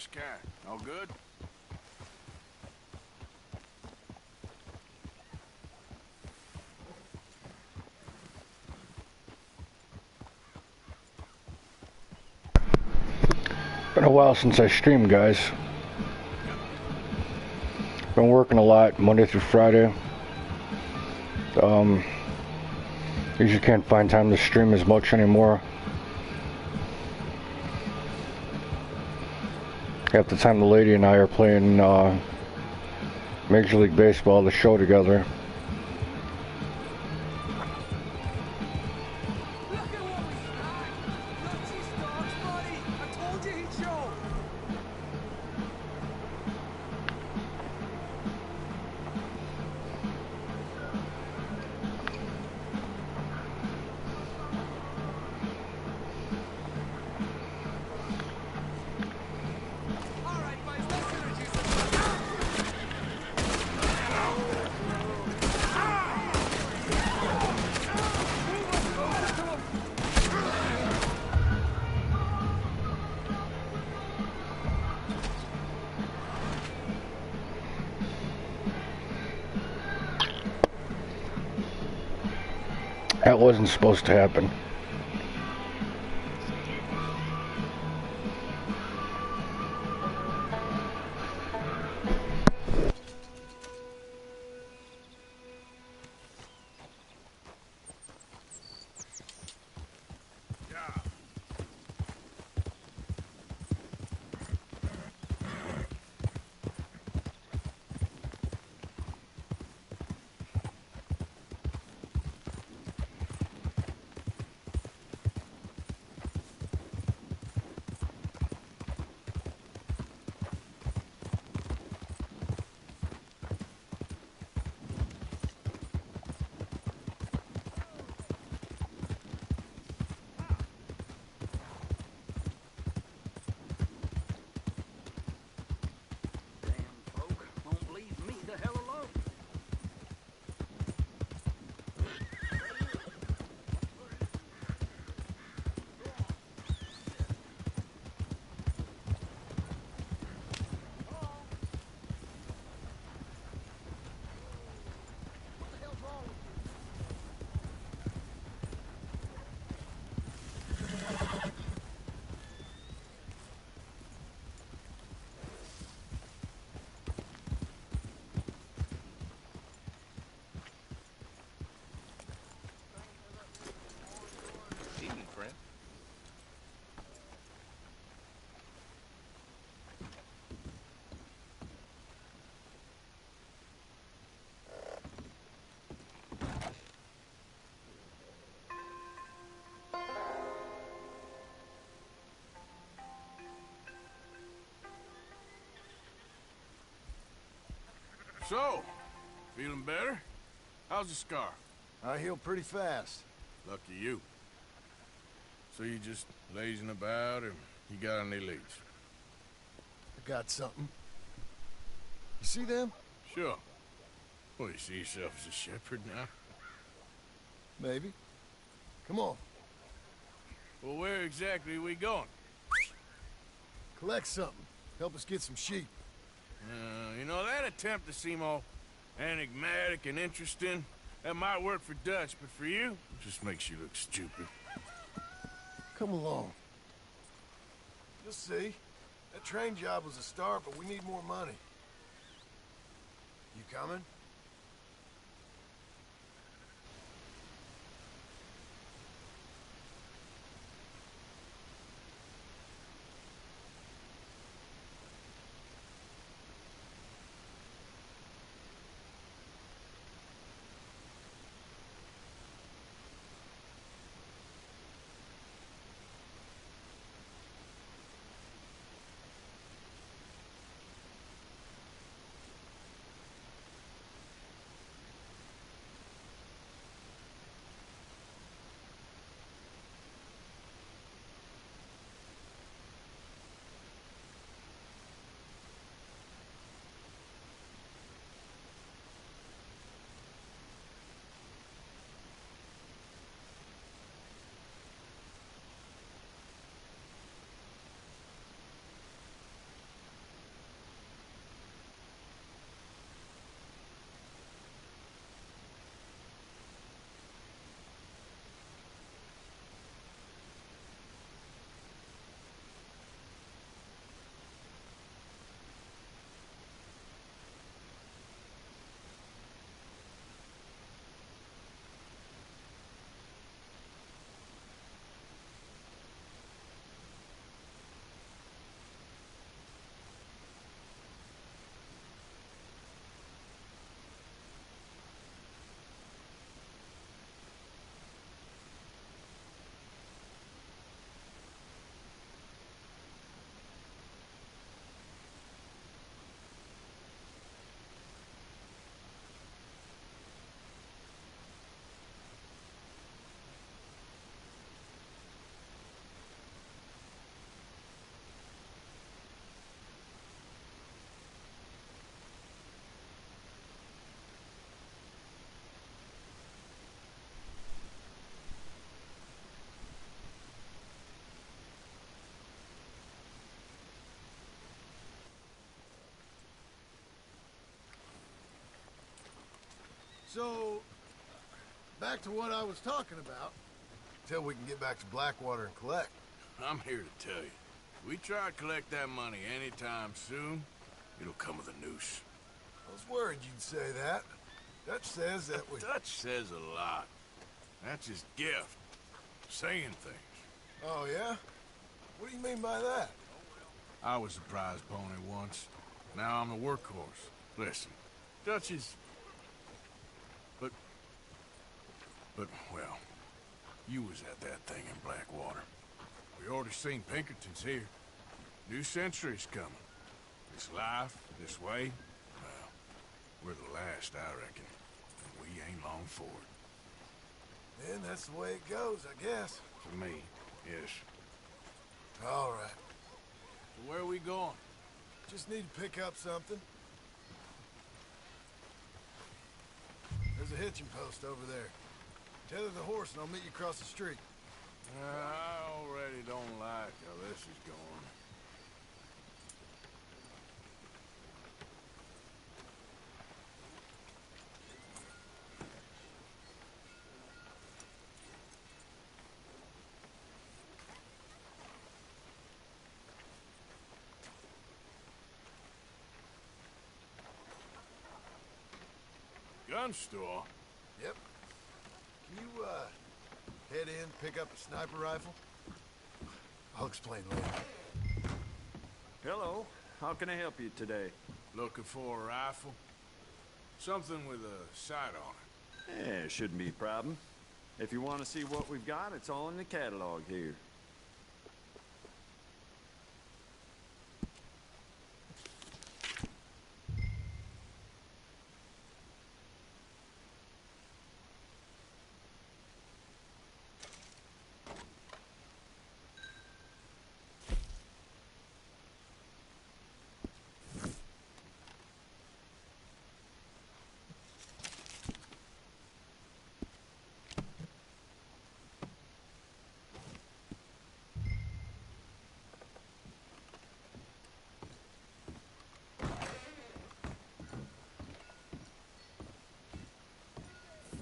Fresh cat. All good? Been a while since I streamed, guys. Been working a lot, Monday through Friday. Usually can't find time to stream as much anymore. Half the time the lady and I are playing Major League Baseball, the show together. That wasn't supposed to happen. So, feeling better? How's the scar? I heal pretty fast. Lucky you. So you just lazing about, or you got any leads? I got something. You see them? Sure. Well, you see yourself as a shepherd now? Maybe. Come on. Well, where exactly are we going? Collect something. Help us get some sheep. You know, that attempt to seem all enigmatic and interesting, that might work for Dutch, but for you, it just makes you look stupid. Come along. You'll see. That train job was a start, but we need more money. You coming? So, back to what I was talking about. Till we can get back to Blackwater and collect. I'm here to tell you. We try to collect that money anytime soon, it'll come with a noose. I was worried you'd say that. Dutch says that we... Dutch says a lot. That's his gift. Saying things. Oh, yeah? What do you mean by that? I was a prize pony once. Now I'm the workhorse. Listen, Dutch is... But, well, you was at that thing in Blackwater. We already seen Pinkertons here. New century's coming. This life, this way, well, we're the last, I reckon. And we ain't long for it. Then that's the way it goes, I guess. For me, yes. All right. So where are we going? Just need to pick up something. There's a hitching post over there. Tether the horse and I'll meet you across the street. I already don't like how this is going. Gun store? Yep. Can you, head in, pick up a sniper rifle? I'll explain later. Hello. How can I help you today? Looking for a rifle? Something with a sight on it. Yeah, shouldn't be a problem. If you want to see what we've got, it's all in the catalog here.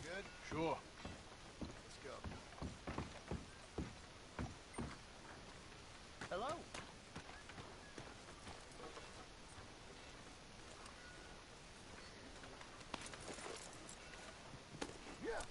Good? Sure. Let's go. Hello. Yeah.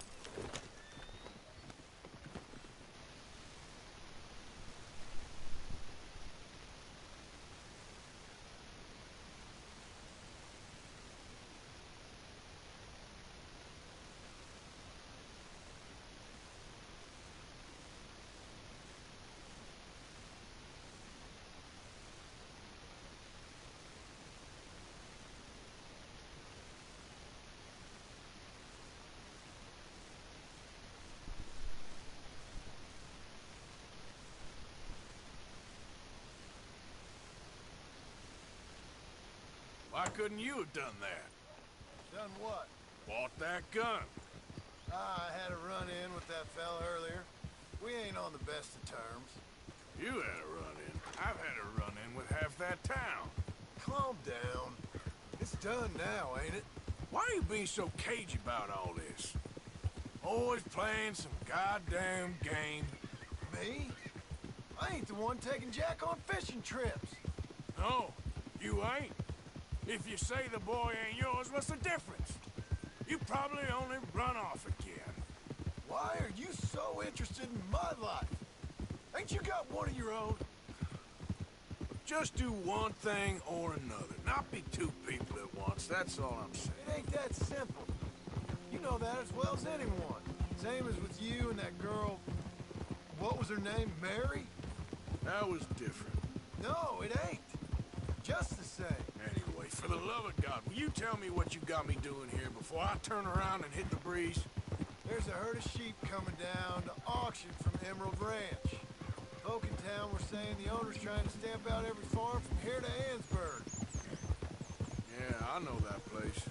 Why couldn't you have done that? Done what? Bought that gun. I had a run-in with that fella earlier. We ain't on the best of terms. You had a run-in. I've had a run-in with half that town. Calm down. It's done now, ain't it? Why are you being so cagey about all this? Always playing some goddamn game. Me? I ain't the one taking Jack on fishing trips. No, you ain't. If you say the boy ain't yours, what's the difference? You probably only run off again. Why are you so interested in my life? Ain't you got one of your own? Just do one thing or another. Not be two people at once, that's all I'm saying. It ain't that simple. You know that as well as anyone. Same as with you and that girl... What was her name? Mary? That was different. No, it ain't. Just the same. Anyway, for the love of God, will you tell me what you got me doing here before I turn around and hit the breeze? There's a herd of sheep coming down to auction from Emerald Ranch. Folk in town were saying the owner's trying to stamp out every farm from here to Ansburg. Yeah, I know that place.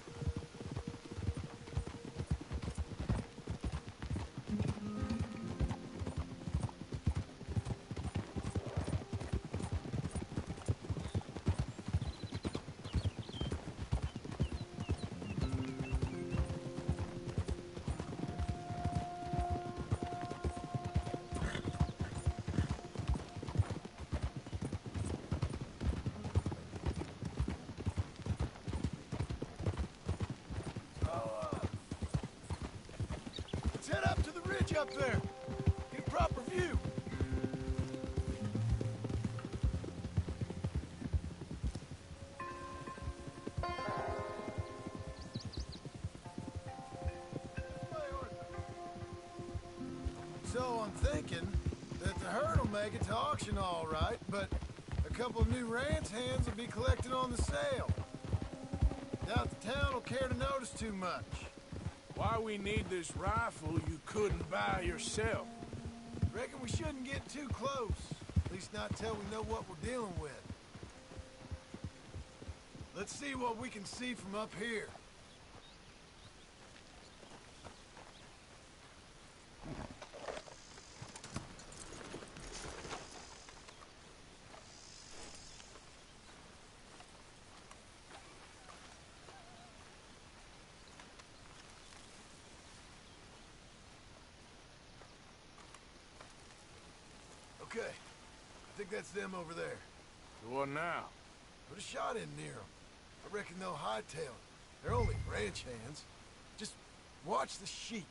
Reach up there. Get a proper view. So I'm thinking that the herd will make it to auction all right, but a couple of new ranch hands will be collecting on the sale. Doubt the town will care to notice too much. Why we need this rifle you couldn't buy yourself? Reckon we shouldn't get too close. At least not till we know what we're dealing with. Let's see what we can see from up here. Okay, I think that's them over there. So what now? Put a shot in near them. I reckon they'll hightail it. They're only ranch hands. Just watch the sheep.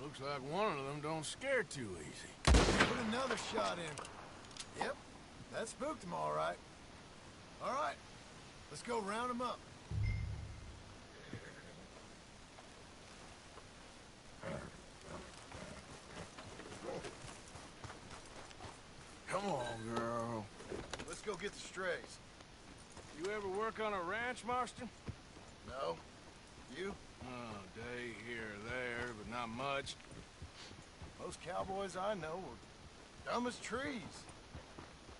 Looks like one of them don't scare too easy. Put another shot in. Yep, that spooked them all right. All right, let's go round them up. Come on, girl. Let's go get the strays. You ever work on a ranch, Marston? No? You? Oh, day here or there, but not much. Most cowboys I know are dumb as trees.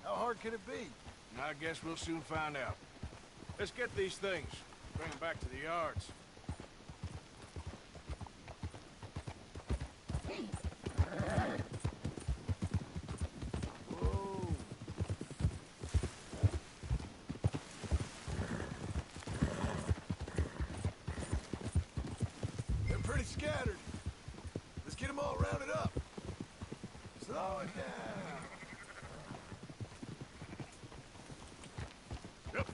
How hard could it be? I guess we'll soon find out. Let's get these things. Bring them back to the yards. Whoa. They're pretty scattered. Let's get them all rounded up. Slow it down. Yep.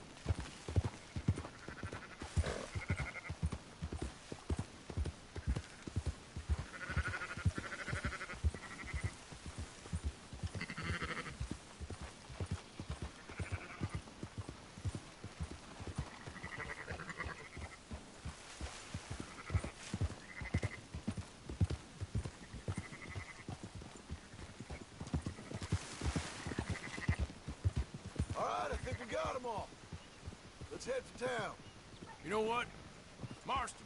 All right, I think we got them all. Let's head for town. You know what? Marston,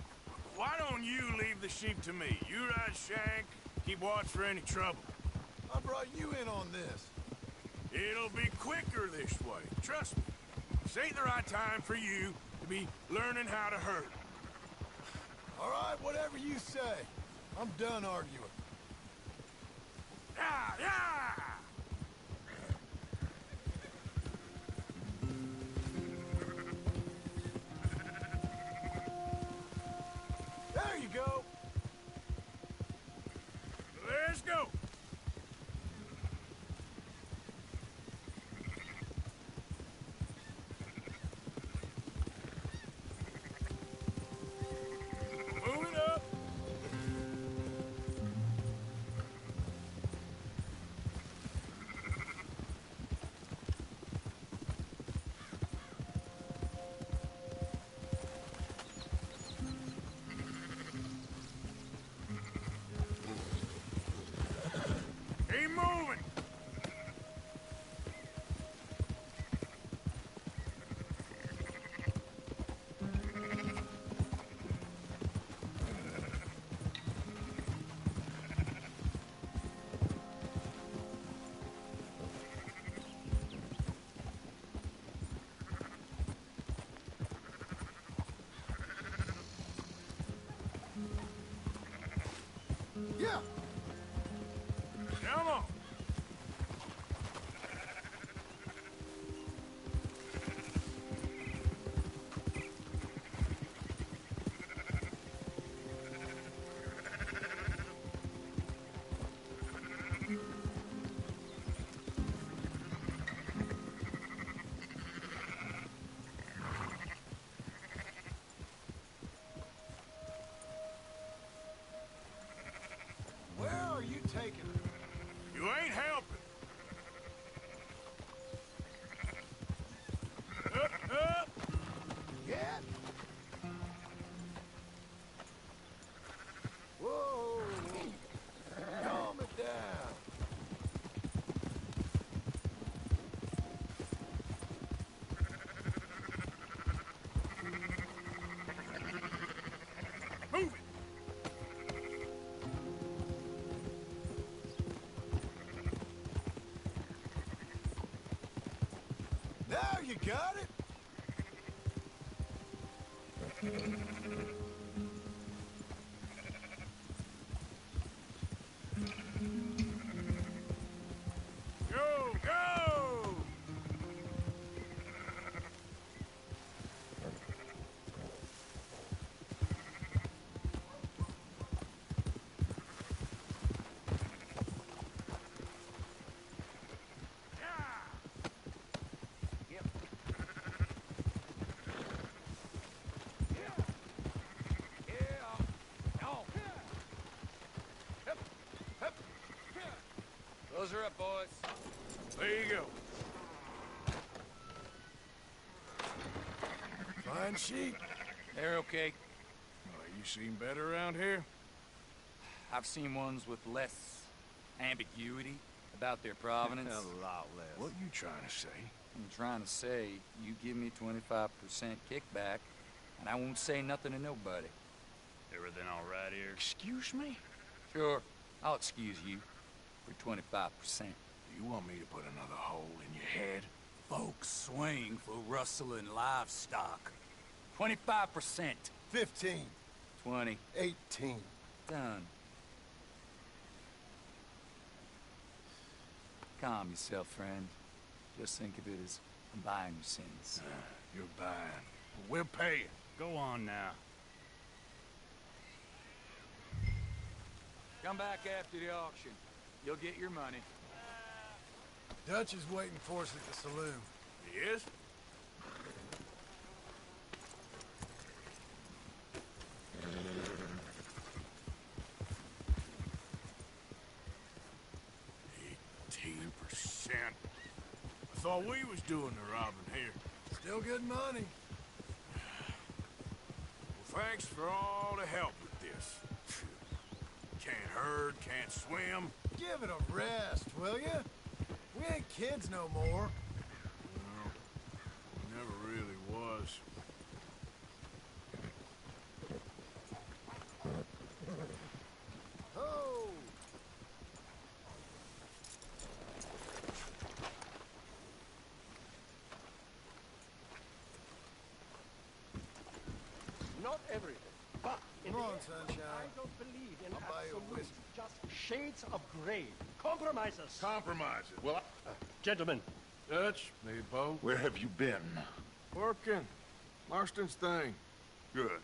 why don't you leave the sheep to me? You ride Shank, keep watch for any trouble. I brought you in on this. It'll be quicker this way, trust me. This ain't the right time for you to be learning how to herd. All right, whatever you say. I'm done arguing. Yeah, yeah! There you go. Let's go! Moving up! taking her. You ain't helping. Up! Yeah. Whoa! Calm it down. Move it! Now you got it. Go! Go! Close her up, boys. There you go. Fine sheep. They're okay. Well, you seen better around here? I've seen ones with less ambiguity about their provenance. A lot less. What you trying to say? I'm trying to say, you give me 25% kickback, and I won't say nothing to nobody. Everything all right here? Excuse me? Sure, I'll excuse you for 25%. You want me to put another hole in your head? Folks swing for rustling livestock. 25%. 15. 20. 18. Done. Calm yourself, friend. Just think of it as I'm buying your sins. You're buying. We'll pay you. Go on now. Come back after the auction. You'll get your money. Dutch is waiting for us at the saloon. He is? I thought we was doing the robbing here. Still good money. Well, thanks for all the help with this. Can't herd, can't swim. Give it a rest, will ya? We ain't kids no more. No, never really was. Oh! Not everything, but in Come the on, end, sunshine. I don't believe in I'll buy you a absolute, whiskey. just shades of gray. Compromises. Compromises. Well, Gentlemen, Dutch, me, Bo. where have you been? Working. Marston's thing. Good.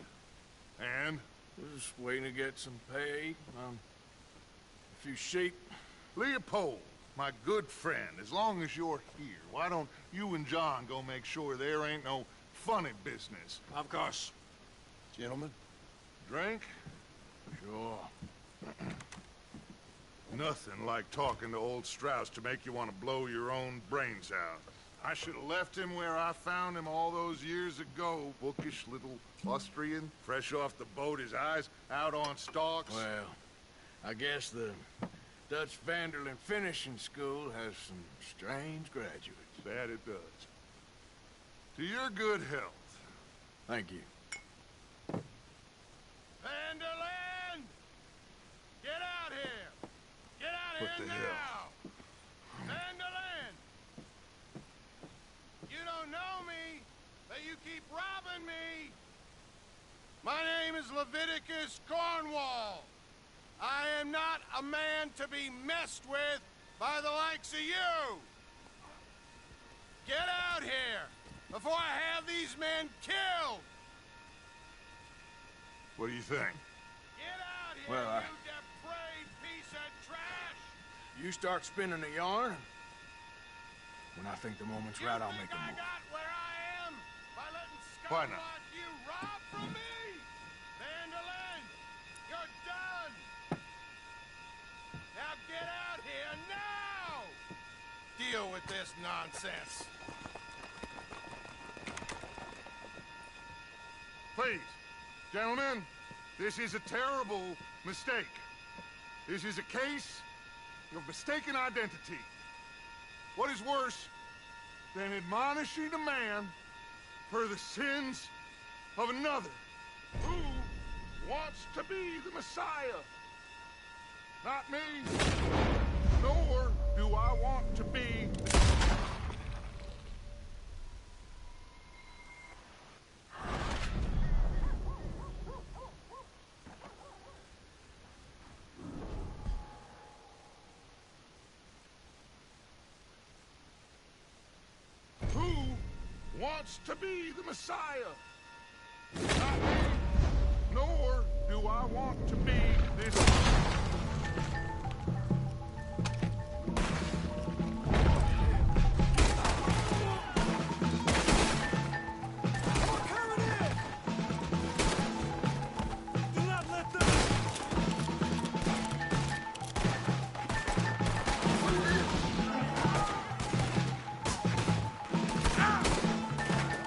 And? We're just waiting to get some pay on a few sheep. Leopold, my good friend, as long as you're here, why don't you and John go make sure there ain't no funny business? Of course. Gentlemen, drink? Sure. Nothing like talking to old Strauss to make you want to blow your own brains out. I should have left him where I found him all those years ago. Bookish little Austrian, fresh off the boat, his eyes out on stalks. Well, I guess the Dutch Vanderlyn Finishing School has some strange graduates. That it does. To your good health. Thank you. Vanderland! Get out here! Get out What here the now! hell? Vanderland! You don't know me, but you keep robbing me! My name is Leviticus Cornwall. I am not a man to be messed with by the likes of you! Get out here before I have these men killed! What do you think? Get out here, Well, you depraved piece of trash! You start spinning the yarn. When I think the moment's right, I'll make a I move. got where I am by letting Why scum not? like you rob from me! Vandalin, you're done! Now deal with this nonsense. Please, gentlemen, this is a terrible mistake. This is a case of mistaken identity. What is worse than admonishing a man for the sins of another who wants to be the Messiah? Not me, nor do I want to be the... Who wants to be the Messiah? Not me, nor do I want to be this...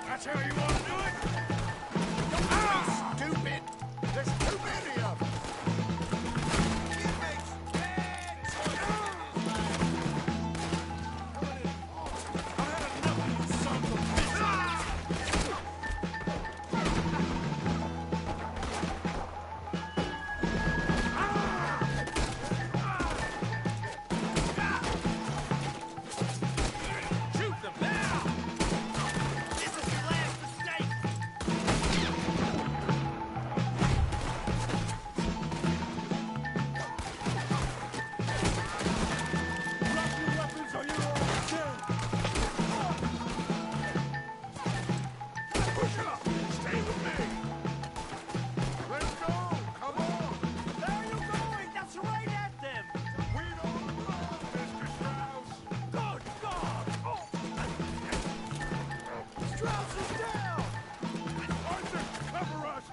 That's how you want to do it? Stupid! There's too many of them! He makes bad choices in his life. I've had enough of you sons of bitches! Shoot them now! This is your last mistake! Drop your weapons or you're all dead! Push up! Stay with me! Let's go! Come on! Where are you going? That's right at them! We don't run, Mr. Strauss! Good God! Oh. Strauss is down! Arthur, cover us!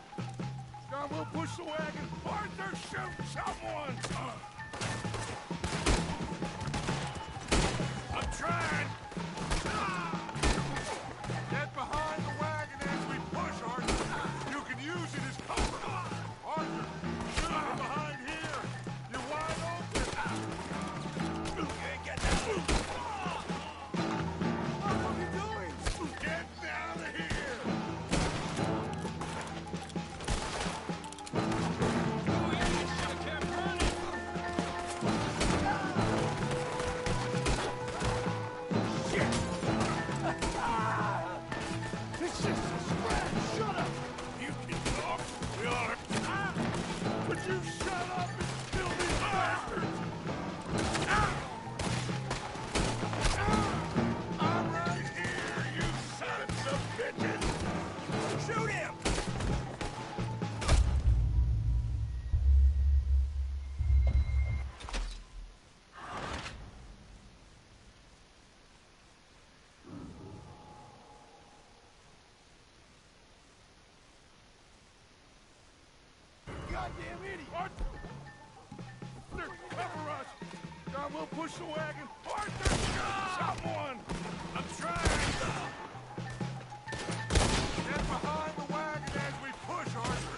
John, we'll push the wagon! Arthur, shoot someone! I'm trying! Get behind the wagon as we push, Arthur! You can use it as cover! Arthur, shoot from behind here! You're wide open! Get down! What are you doing? Get out of here! It's just a scratch! Shut up! You can talk! We ought to... Would you shut up and kill these bastards? I'm right here, you sons of bitches! Shoot him! Goddamn idiot! Arthur, cover us! John, we'll push the wagon! Arthur, shoot someone! I'm trying! Get behind the wagon as we push, Arthur!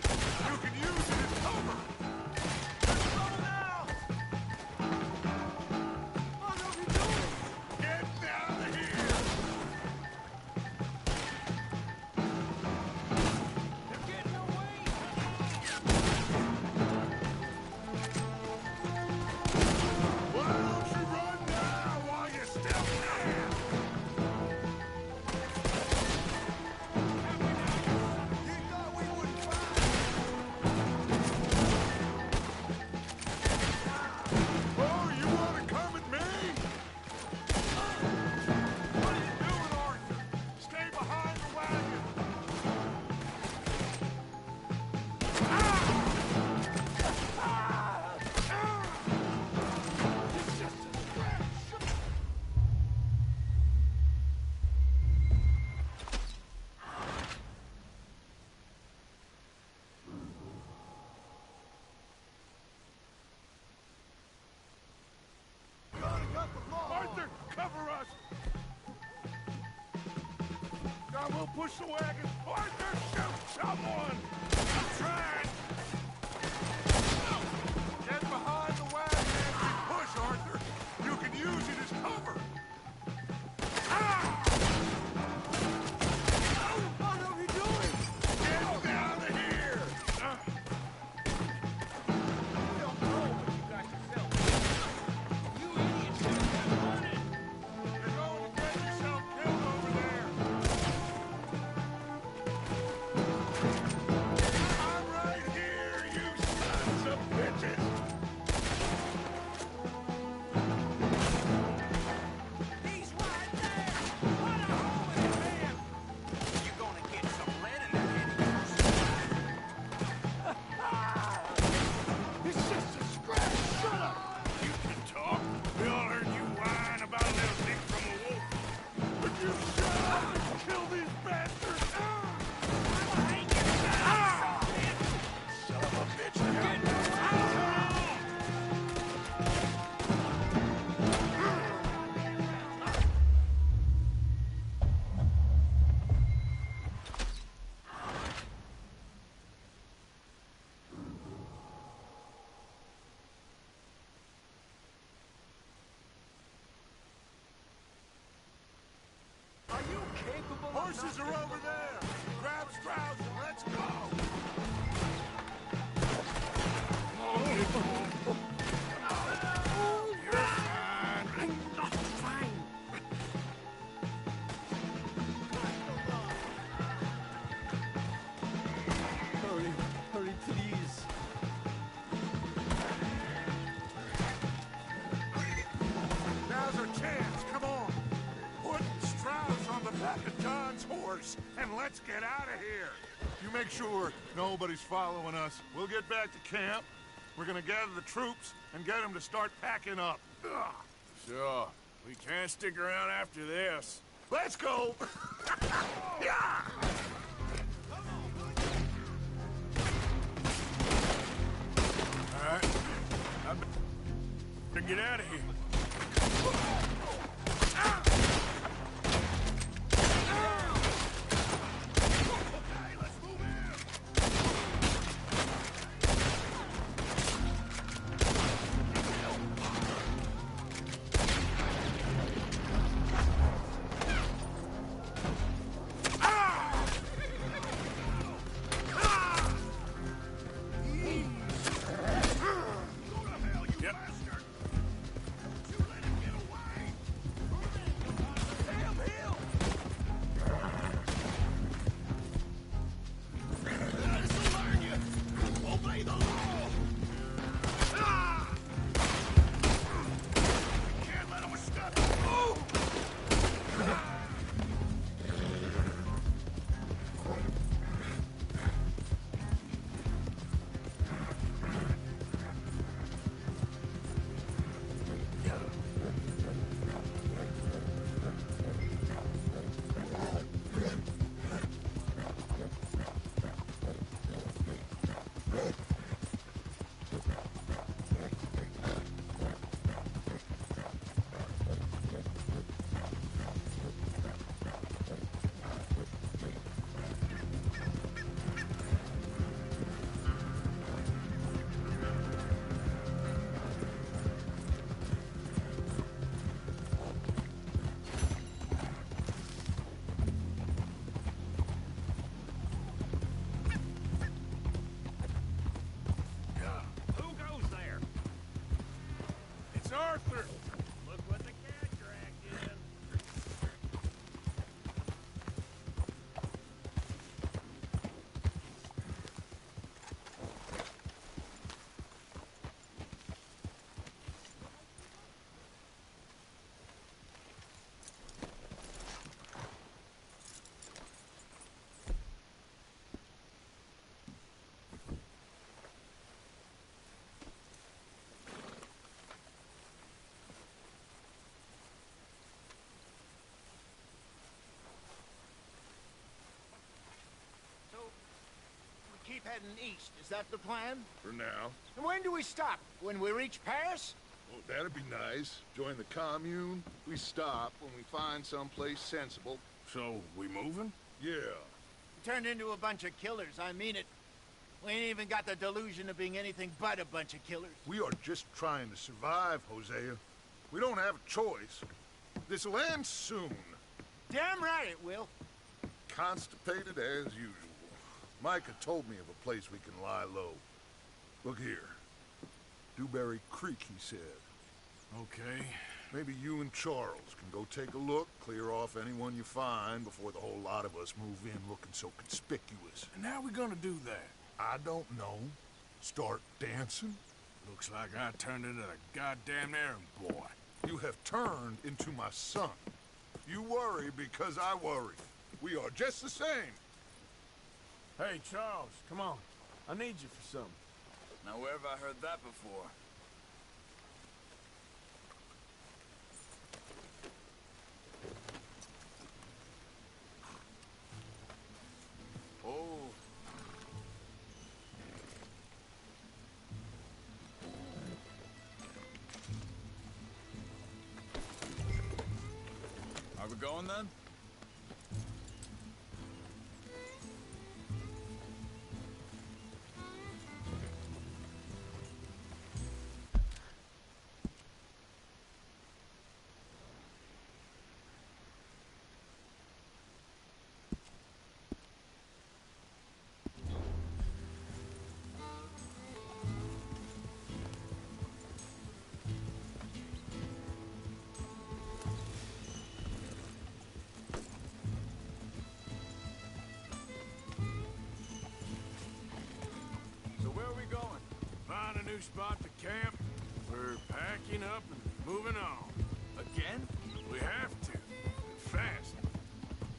You can use it as cover! Go now! What are you doing? Get out of here! They're getting away! Why don't you run now while you still can? Don't push the wagon! Arthur, shoot someone! I'm trying! Get behind the wagon as we push, Arthur! You can use it as cover! Ah! What are you doing? Get out of here! You don't know what you got yourself. You idiots should have been running. You're going to get yourself killed over there! I'm right here, you sons of bitches! He's right there. Put a hole in him. You're gonna get some lead in there, It's just a scratch. Shut up. You can talk. We all heard you whine about a little dick from a wolf. Would you shut up and kill these bastards? Son of a bitch. Are you capable of Horses are over there! Grab Strauss and let's go! You're fine. I'm not fine. Hurry, hurry, please. Now's our chance, come on! Put Strauss on the back of John's horse, and let's get out of here! You make sure nobody's following us. We'll get back to camp. We're gonna gather the troops and get them to start packing up. Ugh. Sure. We can't stick around after this. Let's go! Yeah! All right. I better get out of here. Okay, let's move in. Yep. Arthur! Look what the cat dragged in. Keep heading east. Is that the plan? For now. And when do we stop? When we reach Paris? Oh, that'd be nice. Join the commune. We stop when we find someplace sensible. So, we moving? Yeah. We turned into a bunch of killers, I mean it. We ain't even got the delusion of being anything but a bunch of killers. We are just trying to survive, Hosea. We don't have a choice. This'll end soon. Damn right it will. Constipated as usual. Micah told me of a place we can lie low. Look here. Dewberry Creek, he said. Okay. Maybe you and Charles can go take a look, clear off anyone you find before the whole lot of us move in looking so conspicuous. And how we gonna do that? I don't know. Start dancing? Looks like I turned into a goddamn errand boy. You have turned into my son. You worry because I worry. We are just the same. Hey, Charles, come on. I need you for something. Now, where have I heard that before? Oh. Are we going then? New spot to camp. We're packing up and moving on. Again? We have to. Fast.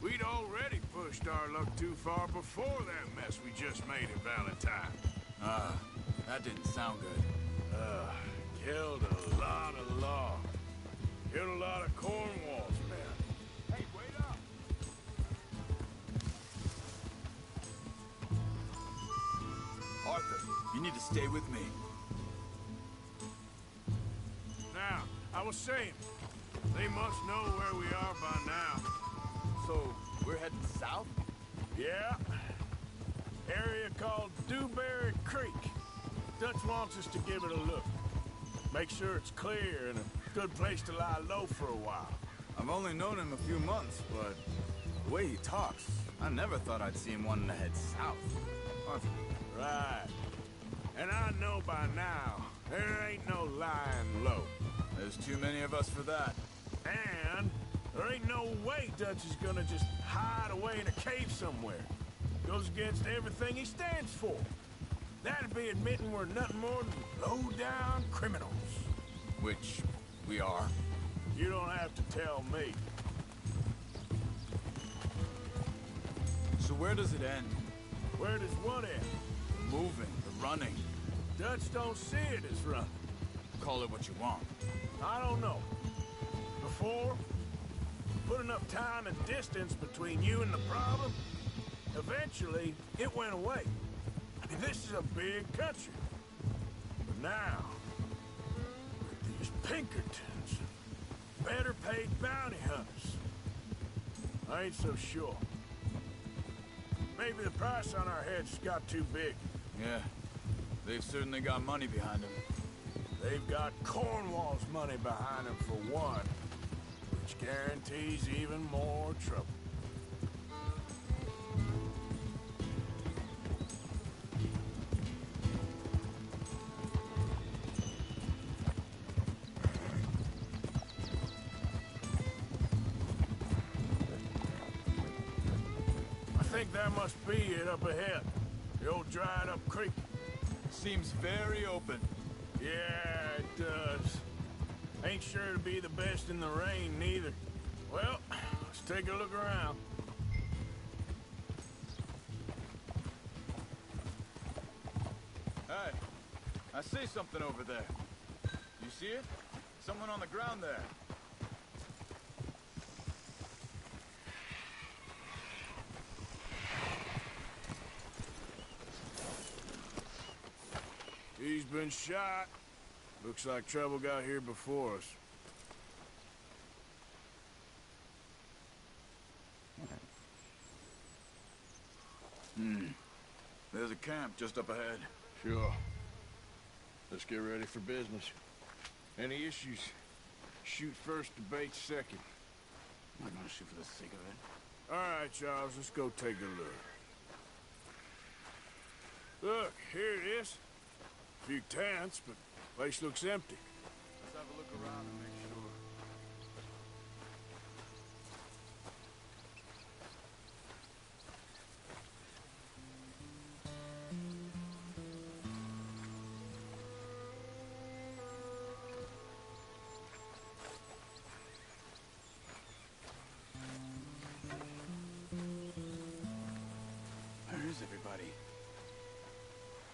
We'd already pushed our luck too far before that mess we just made in Valentine. That didn't sound good. Killed a lot of logs. Killed a lot of Cornwall's men. Hey, wait up! Arthur, you need to stay with me. Now, I was saying, they must know where we are by now. So, we're heading south? Yeah. Area called Dewberry Creek. Dutch wants us to give it a look. Make sure it's clear and a good place to lie low for a while. I've only known him a few months, but the way he talks, I never thought I'd see him wanting to head south. Arthur. Right. And I know by now, there ain't no lying low. There's too many of us for that. And there ain't no way Dutch is gonna just hide away in a cave somewhere. Goes against everything he stands for. That'd be admitting we're nothing more than low-down criminals. Which we are. You don't have to tell me. So where does it end? Where does what end? The moving, the running. Dutch don't see it as running. Call it what you want. I don't know. Before, put enough time and distance between you and the problem, eventually it went away. I mean, this is a big country. But now, with these Pinkertons, better paid bounty hunters, I ain't so sure. Maybe the price on our heads got too big. Yeah, they've certainly got money behind them. They've got Cornwall's money behind them for one, which guarantees even more trouble. I think that must be it up ahead. The old dried up creek. Seems very open. Yeah, it does. Ain't sure to be the best in the rain, neither. Well, let's take a look around. Hey, I see something over there. You see it? Someone on the ground there. He's been shot. Looks like trouble got here before us. There's a camp just up ahead. Sure. Let's get ready for business. Any issues? Shoot first, debate second. I'm not gonna shoot for the sake of it. All right, Charles, let's go take a look. Look, here it is. A few tents, but the place looks empty. Let's have a look around and make sure. Where is everybody?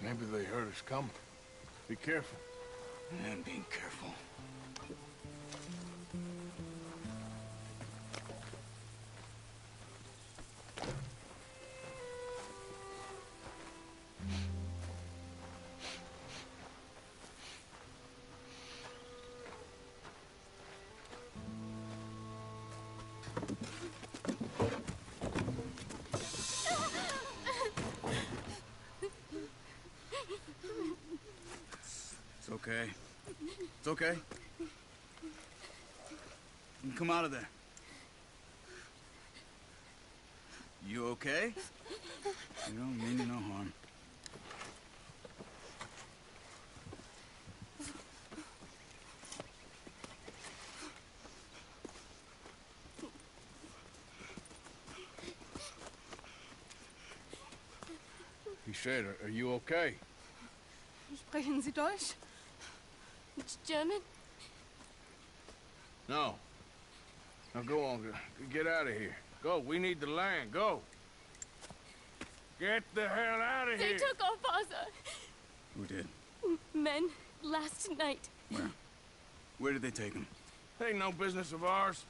Maybe they heard us coming. Be careful. I'm being careful. It's okay. It's okay. You can come out of there. You okay? You don't mean no harm. He said, are you okay? Sprechen Sie Deutsch? German? No. Now go on, get out of here. Go, we need the land, go. Get the hell out of They here. took our father. Who did? Men, last night. Where? Where did they take him? Ain't no business of ours.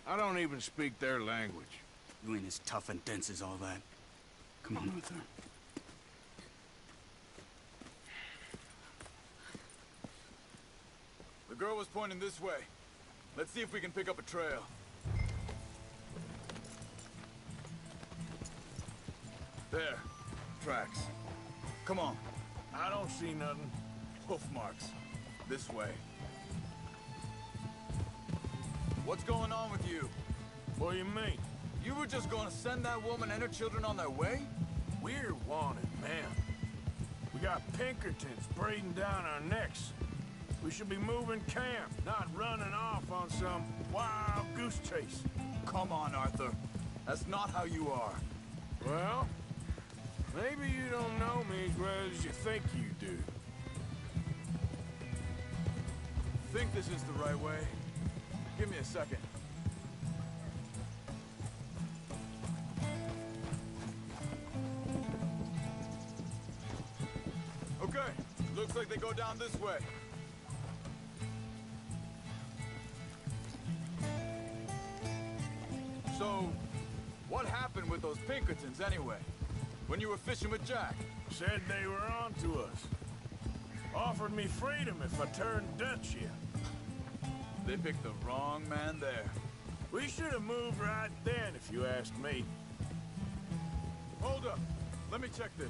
I don't even speak their language. You ain't as tough and dense as all that. Come on, Arthur. The girl was pointing this way. Let's see if we can pick up a trail. There. Tracks. Come on. I don't see nothing. Hoof marks. This way. What's going on with you? What do you mean? You were just going to send that woman and her children on their way? We're wanted, man. We got Pinkertons breathing down our necks. We should be moving camp, not running off on some wild goose chase. Come on, Arthur. That's not how you are. Well, maybe you don't know me as well as you think you do. Think this is the right way? Give me a second. Okay, looks like they go down this way. So, what happened with those Pinkertons anyway? When you were fishing with Jack? Said they were on to us. Offered me freedom if I turned Dutch here. They picked the wrong man there. We should have moved right then, if you ask me. Hold up. Let me check this.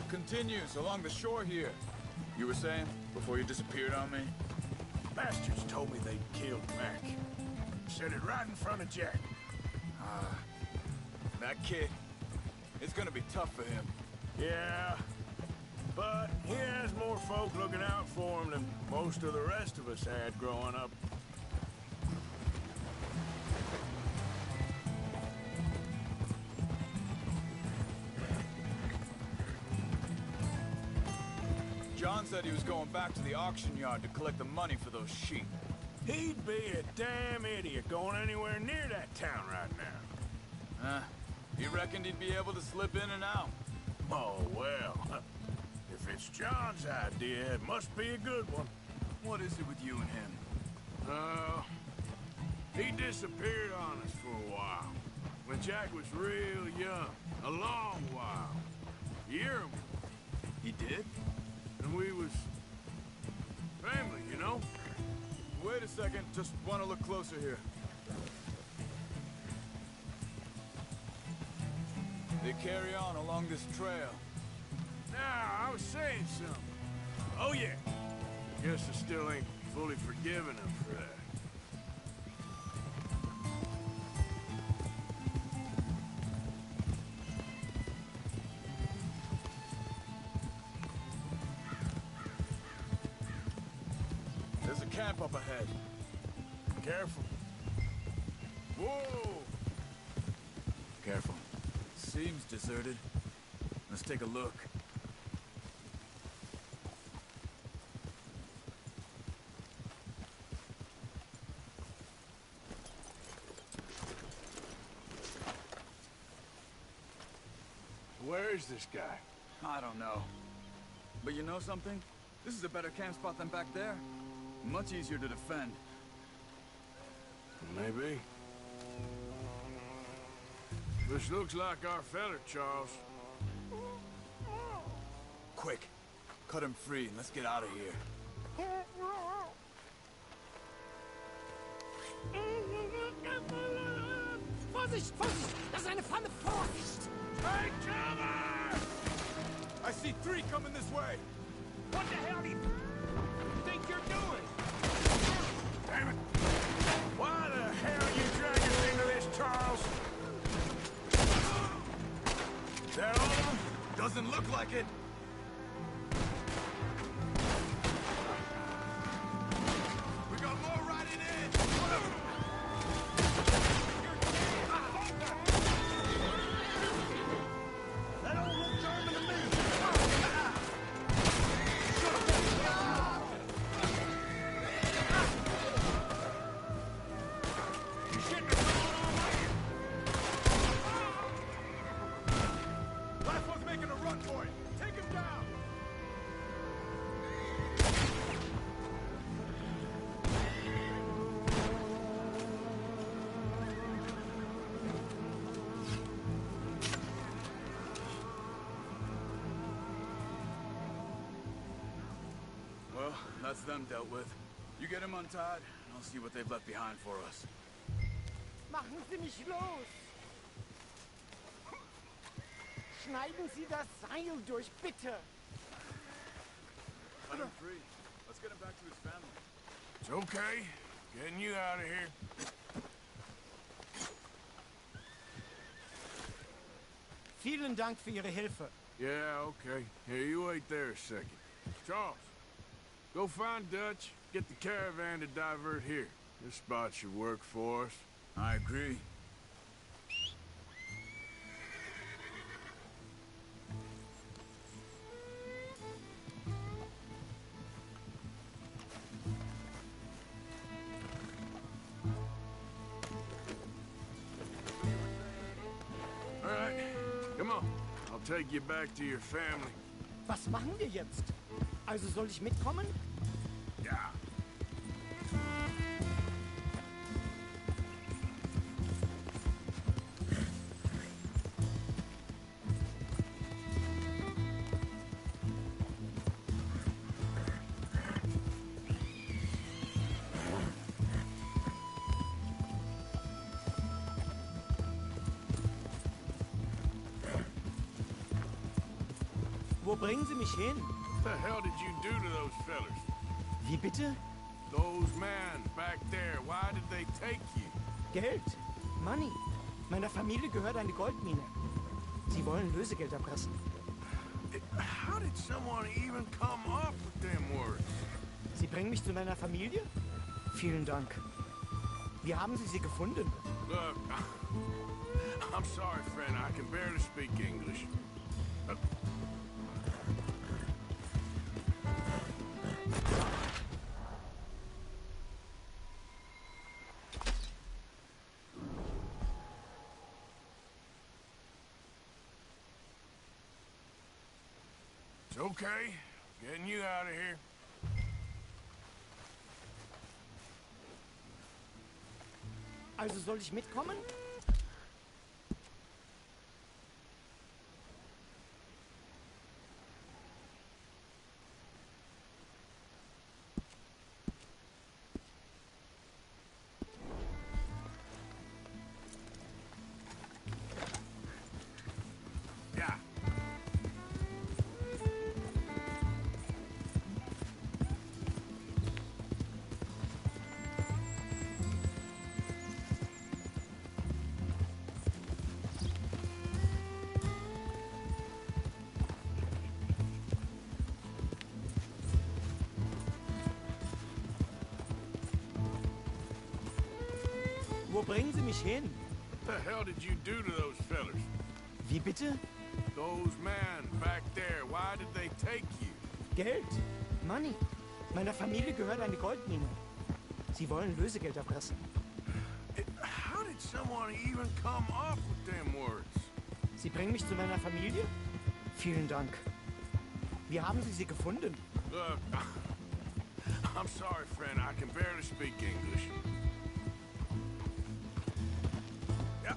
Continues along the shore here. You were saying, before you disappeared on me? Bastards told me they'd killed Mac. Said it right in front of Jack. That kid, it's gonna be tough for him. Yeah, but he has more folk looking out for him than most of the rest of us had growing up. John said he was going back to the auction yard to collect the money for those sheep. He'd be a damn idiot going anywhere near that town right now. He reckoned he'd be able to slip in and out. Oh, well. If it's John's idea, it must be a good one. What is it with you and him? He disappeared on us for a while. When Jack was real young. A long while. You hear him? He did? And we was... family, you know? Wait a second, just want to look closer here. They carry on along this trail. Now, I was saying something. Oh, yeah. Guess I still ain't fully forgiven him for that. There's a camp up ahead. Careful. Whoa! Careful. Seems deserted. Let's take a look. Where is this guy? I don't know. But you know something? This is a better camp spot than back there. Much easier to defend. Maybe. This looks like our fella, Charles. Quick. Cut him free and let's get out of here. Vorsicht, Vorsicht! Das ist eine Pfanne! Vorsicht! Take cover! I see 3 coming this way. What the hell do you think you're doing? Damn it! Why the hell are you dragging us into this, Charles? There all of them? Doesn't look like it. We got more riding in. That don't look German to me! Shit, they're going on land! Last one's making a run for it. Take him down. Well, that's them dealt with. You get him untied, and I'll see what they've left behind for us. Machen Sie mich los! Schneiden Sie das Seil durch, bitte! Let him free. Let's get him back to his family. It's okay. Getting you out of here. Vielen Dank für Ihre Hilfe. Yeah, okay. Here, you wait there a second. Charles, go find Dutch, get the caravan to divert here. This spot should work for us. I agree. All right, come on. I'll take you back to your family. Was machen wir jetzt? Also soll ich mitkommen? Ja. Wo bringen Sie mich hin? What the hell did you do to those fellas? Wie bitte? Those men back there, why did they take you? Geld. Money. Meiner Familie gehört eine Goldmine. Sie wollen Lösegeld erpressen. How did someone even come up with them words? Sie bringen mich zu meiner Familie? Vielen Dank. Wie haben Sie sie gefunden? Look, I'm sorry, friend. I can barely speak English. It's okay. Getting you out of here. Also soll ich mitkommen? Wo bringen Sie mich hin? What the hell did you do to those fellers? Wie bitte? Those men back there, why did they take you? Geld. Money. Meiner Familie gehört eine Goldmine. Sie wollen Lösegeld erpressen. How did someone even come up with them words? Sie bringen mich zu meiner Familie? Vielen Dank. Wie haben Sie sie gefunden? Look, I'm sorry, friend. I can barely speak English. Yeah.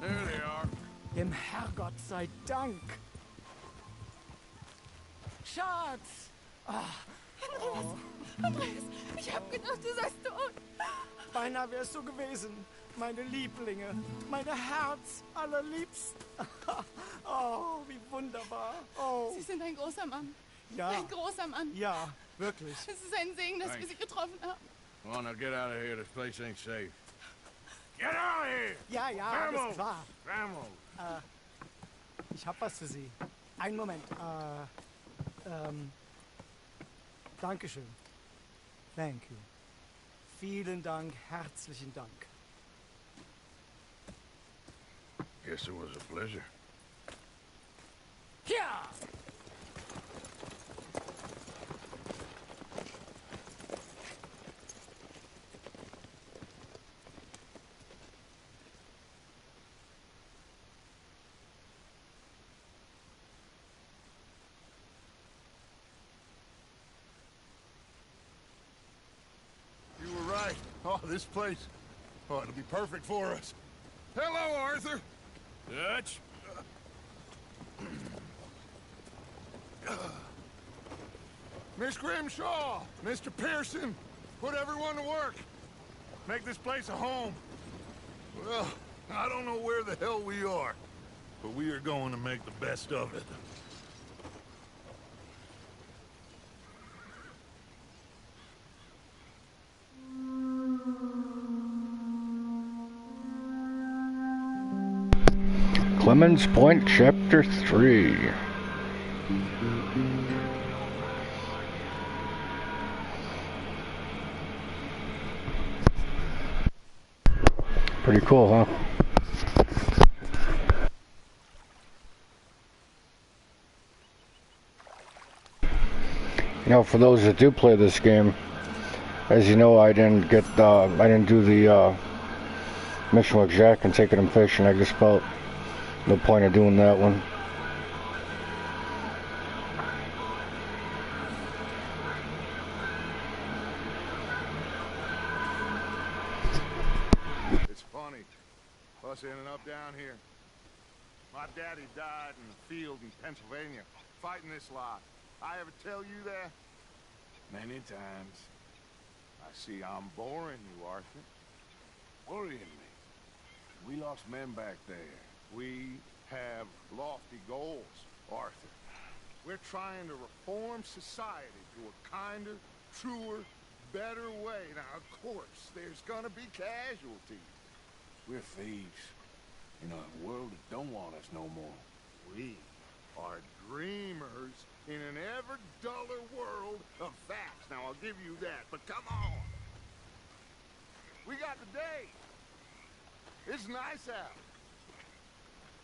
There they are. Dem Herrgott sei Dank. Schatz! Andreas, ich hab gedacht, du seist tot. Beinahe wärst du gewesen. Meine Lieblinge. Meine Herz allerliebst. Oh, wie wunderbar. Oh. Sie sind ein großer Mann. Ja. Ein großer Mann. Ja, wirklich. Es ist ein Segen, dass wir Sie getroffen haben. Come on, now get out of here. This place ain't safe. Get out of here! Ja, ja, Vamos! alles klar. Vamos! Ich hab was für Sie. Einen Moment. Dankeschön. Thank you. Vielen Dank, herzlichen Dank. Guess it was a pleasure. Ja! You were right. Oh, this place. Oh, it'll be perfect for us. Hello, Arthur. Dutch? Miss Grimshaw, Mr. Pearson, put everyone to work. Make this place a home. Well, I don't know where the hell we are, but we are going to make the best of it. Clemens Point, Chapter 3. Pretty cool, huh? You know, for those that do play this game, as you know, I didn't do the mission with Jack and taking him fishing. I just felt no point of doing that one. It's funny, us ending up down here. My daddy died in the field in Pennsylvania, fighting this lot. I ever tell you that? Many times. I see I'm boring you, Arthur. Worrying me. We lost men back there. We have lofty goals, Arthur. We're trying to reform society to a kinder, truer, better way. Now, of course, there's gonna be casualties. We're thieves. In a world that don't want us no more. We are dreamers in an ever duller world of facts. Now, I'll give you that, but come on. We got the day. It's nice out.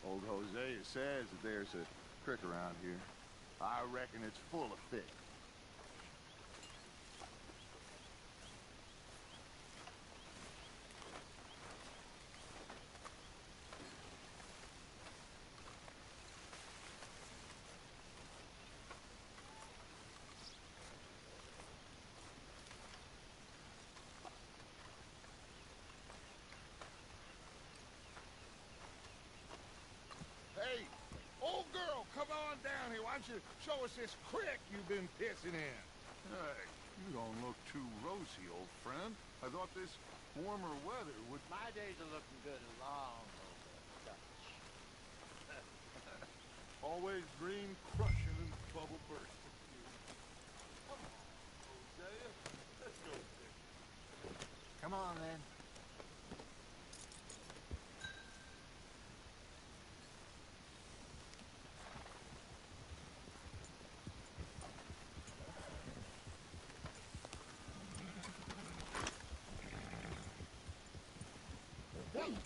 Old Hosea says that there's a creek around here. I reckon it's full of fish. Hey, old girl, come on down here. Why don't you show us this creek you've been pissing in? Hey, you don't look too rosy, old friend. I thought this warmer weather would... My days are looking good along over Always green crushing and bubble bursting. Come on, Hosea. Let's go fishing. Come on, then.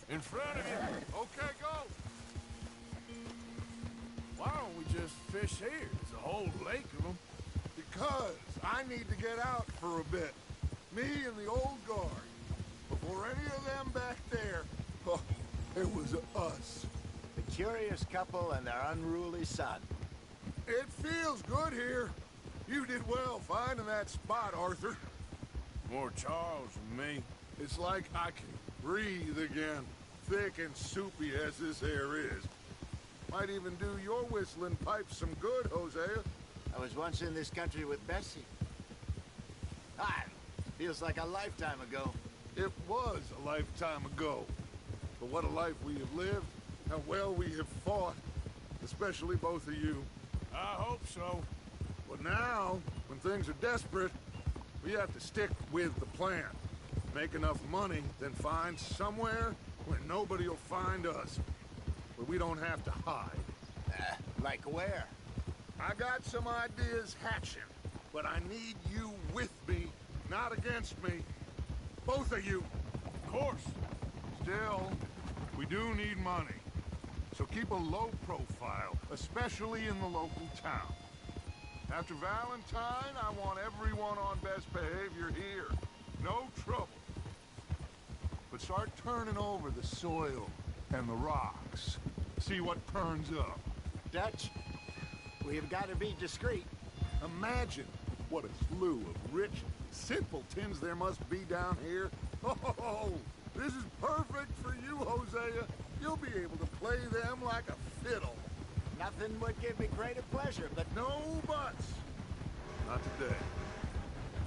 In front of you. Okay, go. Why don't we just fish here? There's a whole lake of them. Because I need to get out for a bit. Me and the old guard. Before any of them back there, oh, it was us. The curious couple and their unruly son. It feels good here. You did well finding that spot, Arthur. More Charles than me. It's like I can breathe again, thick and soupy as this air is. Might even do your whistling pipes some good, Hosea. I was once in this country with Bessie. Ah, feels like a lifetime ago. It was a lifetime ago. But what a life we have lived, how well we have fought, especially both of you. I hope so. But now, when things are desperate, we have to stick with the plan. Make enough money, then find somewhere where nobody will find us. Where we don't have to hide. Like where? I got some ideas hatching, but I need you with me, not against me. Both of you. Of course. Still, we do need money. So keep a low profile, especially in the local town. After Valentine, I want everyone on best behavior here. No trouble. But start turning over the soil and the rocks. See what turns up. Dutch, we've got to be discreet. Imagine what a slew of rich simpletons there must be down here. Oh, this is perfect for you, Hosea. You'll be able to play them like a fiddle. Nothing would give me greater pleasure, but No buts. Not today.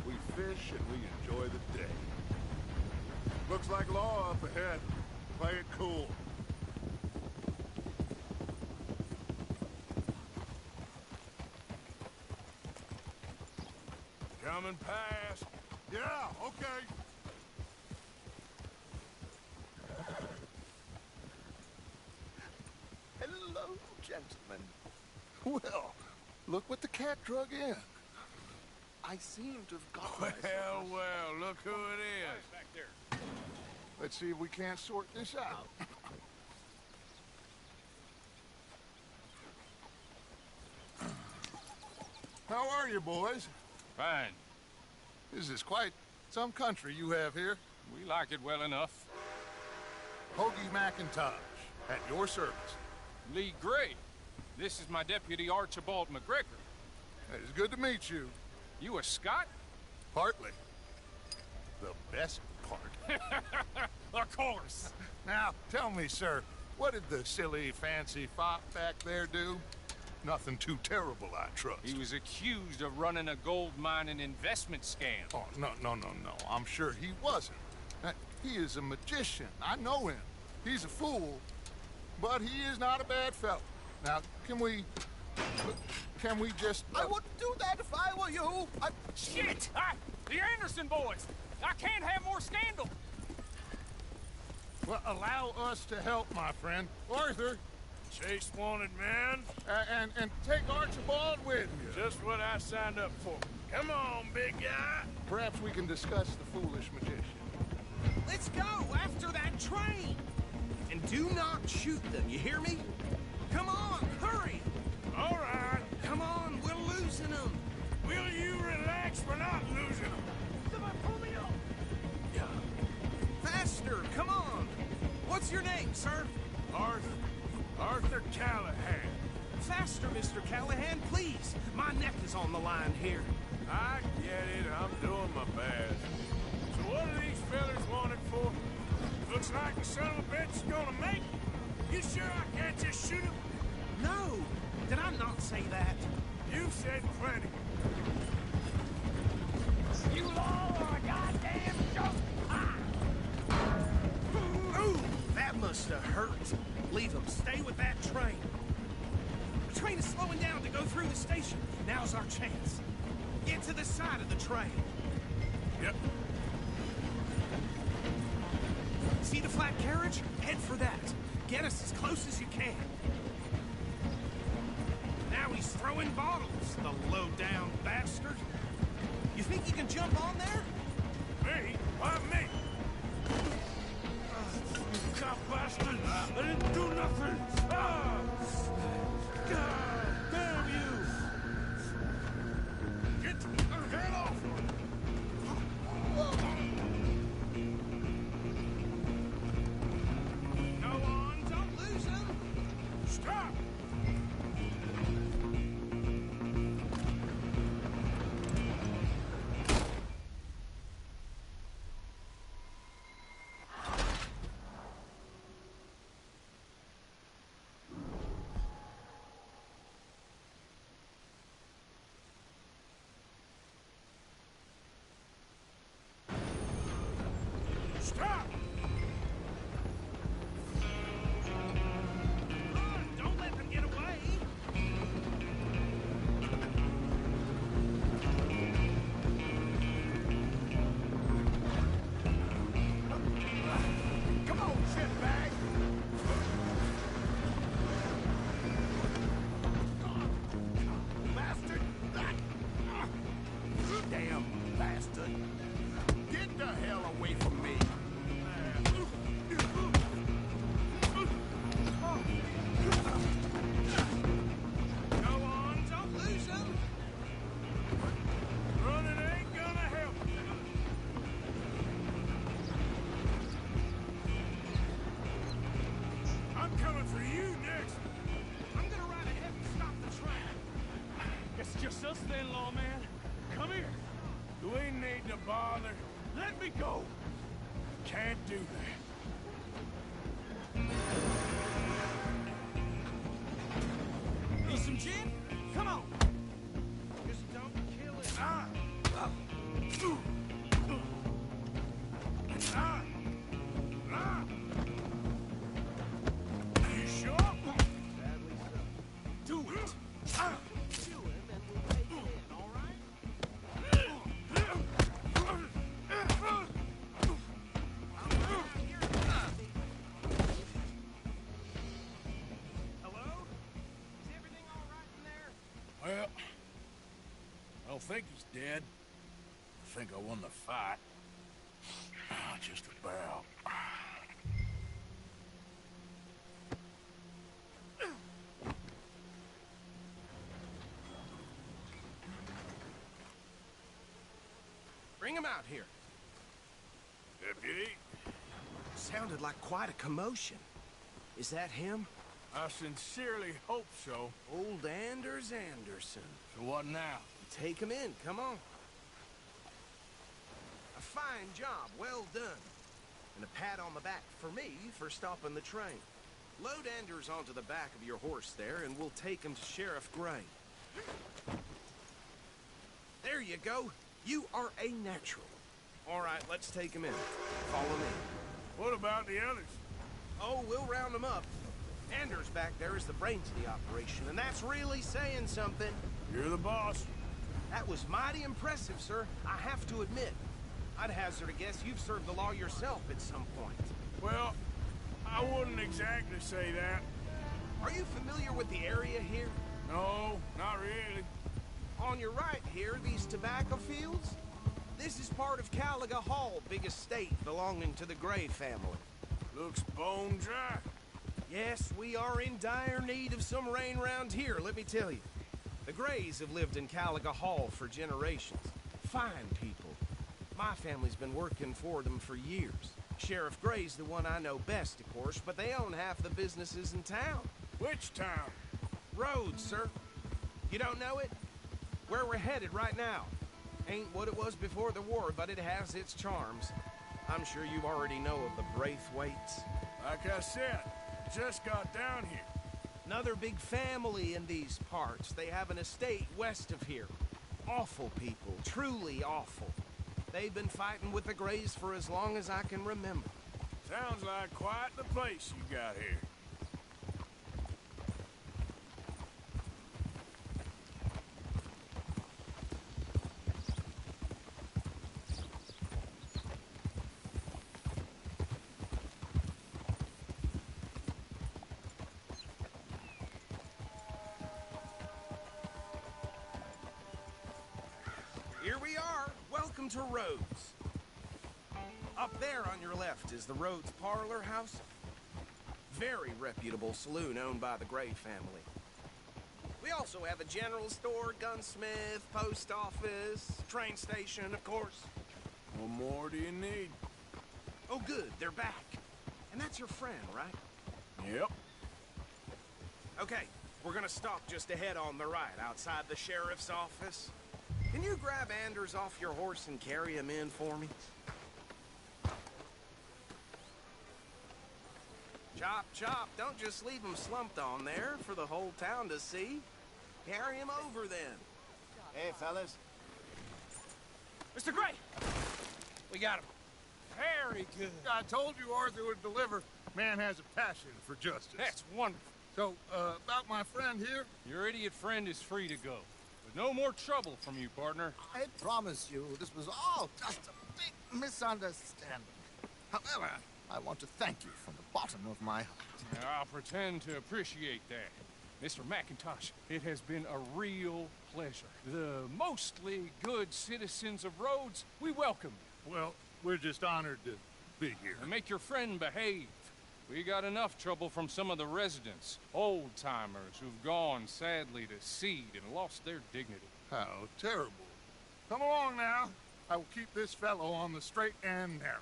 We fish and we enjoy the day. Looks like law up ahead. Play it cool. Coming past. Yeah, okay. hello, gentlemen. Well, look what the cat drug in. I seem to have got myself. Well, look who it is. Let's see if we can't sort this out. How are you, boys? Fine. This is quite some country you have here. We like it well enough. Hoagie McIntosh, at your service. Lee Gray. This is my deputy Archibald McGregor. It is good to meet you. You a Scot? Partly. The best part. Of course. Now, tell me, sir, what did the silly, fancy fop back there do? Nothing too terrible, I trust. He was accused of running a gold mining investment scam. Oh, no. I'm sure he wasn't. He is a magician. I know him. He's a fool, but he is not a bad fellow. Now, can we Can we just... I wouldn't do that if I were you. Shit! The Anderson boys! I can't have more scandal! Well, allow us to help, my friend. Arthur, Chase wanted man. and take Archibald with you. Just what I signed up for. Come on, big guy. Perhaps we can discuss the foolish magician. Let's go after that train. And do not shoot them, you hear me? Come on, hurry. All right. Come on, we're losing them. Will you relax? We're not losing them. Come on, pull me up. Yeah. Faster, come on. What's your name, sir? Arthur Callahan. Faster, Mr. Callahan, please. My neck is on the line here. I get it. I'm doing my best. So what are these fellas wanted for? Looks like the son of a bitch is gonna make it. You sure I can't just shoot him? No, did I not say that? You said plenty. You all are a goddamn joke. Ooh, that must have hurt. Leave them. Stay with that train. The train is slowing down to go through the station. Now's our chance. Get to the side of the train. Yep. See the flat carriage? Head for that. Get us as close as you can. Now he's throwing bottles, the low-down bastard. You think you can jump on there? Me? Why me? You cop bastard! I didn't do nothing! Ah! God damn you! Get off! Go on, don't lose him. Stop! Stop! Run, don't let them get away. Come on, shitbag! Bastard! Damn bastard! Get the hell away from me! Go on, don't lose him. Running ain't gonna help. I'm coming for you next. I'm gonna ride ahead and stop the train. It's just us then, lawman. Come here. Do we need to bother? Let me go. Can't do that. Need some gin? Come on. Just don't kill it. Ah! Ah! Ah! You sure? Sadly so. Do it. Ah! Kill him and we'll take it in, all right? Hello? Is everything all right in there? Well, I don't think he's dead. I think I won the fight. Just about. Bring him out here. Deputy, Sounded like quite a commotion. Is that him? I sincerely hope so. Old Anders Anderson. So what now? Take him in, come on. A fine job, well done. And a pat on the back for me for stopping the train. Load Anders onto the back of your horse there, and we'll take him to Sheriff Gray. There you go. You are a natural. All right, let's take him in. Follow me. What about the others? Oh, we'll round them up. Anders back there is the brains of the operation, and that's really saying something. You're the boss. That was mighty impressive, sir. I have to admit. I'd hazard a guess you've served the law yourself at some point. Well, I wouldn't exactly say that. Are you familiar with the area here? No, not really. On your right here, these tobacco fields? This is part of Caliga Hall, big estate belonging to the Gray family. Looks bone dry. Yes, we are in dire need of some rain round here, let me tell you. The Grays have lived in Caliga Hall for generations. Fine people. My family's been working for them for years. Sheriff Gray's the one I know best, of course, but they own half the businesses in town. Which town? Rhodes, sir. You don't know it? Where we're headed right now. Ain't what it was before the war, but it has its charms. I'm sure you already know of the Braithwaites. Like I said, just got down here. Another big family in these parts. They have an estate west of here. Awful people, truly awful. They've been fighting with the Grays for as long as I can remember. Sounds like quite the place you got here. Here we are. Welcome to Rhodes. Up there on your left is the Rhodes Parlor House. Very reputable saloon owned by the Gray family. We also have a general store, gunsmith, post office, train station, of course. What more do you need? Oh, good. They're back. And that's your friend, right? Yep. Okay. We're gonna stop just ahead on the right, outside the sheriff's office. Can you grab Anders off your horse and carry him in for me? Chop, chop. Don't just leave him slumped on there for the whole town to see. Carry him over, then. Hey, fellas. Mr. Gray! We got him. Very good. I told you Arthur would deliver. Man has a passion for justice. That's wonderful. So, about my friend here? Your idiot friend is free to go. But no more trouble from you, partner. I promise you, this was all just a big misunderstanding. However, I want to thank you from the bottom of my heart. I'll pretend to appreciate that. Mr. McIntosh, it has been a real pleasure. The mostly good citizens of Rhodes, we welcome you. Well, we're just honored to be here. And make your friend behave. We got enough trouble from some of the residents, old-timers who've gone, sadly, to seed and lost their dignity. How terrible. Come along now. I will keep this fellow on the straight and narrow.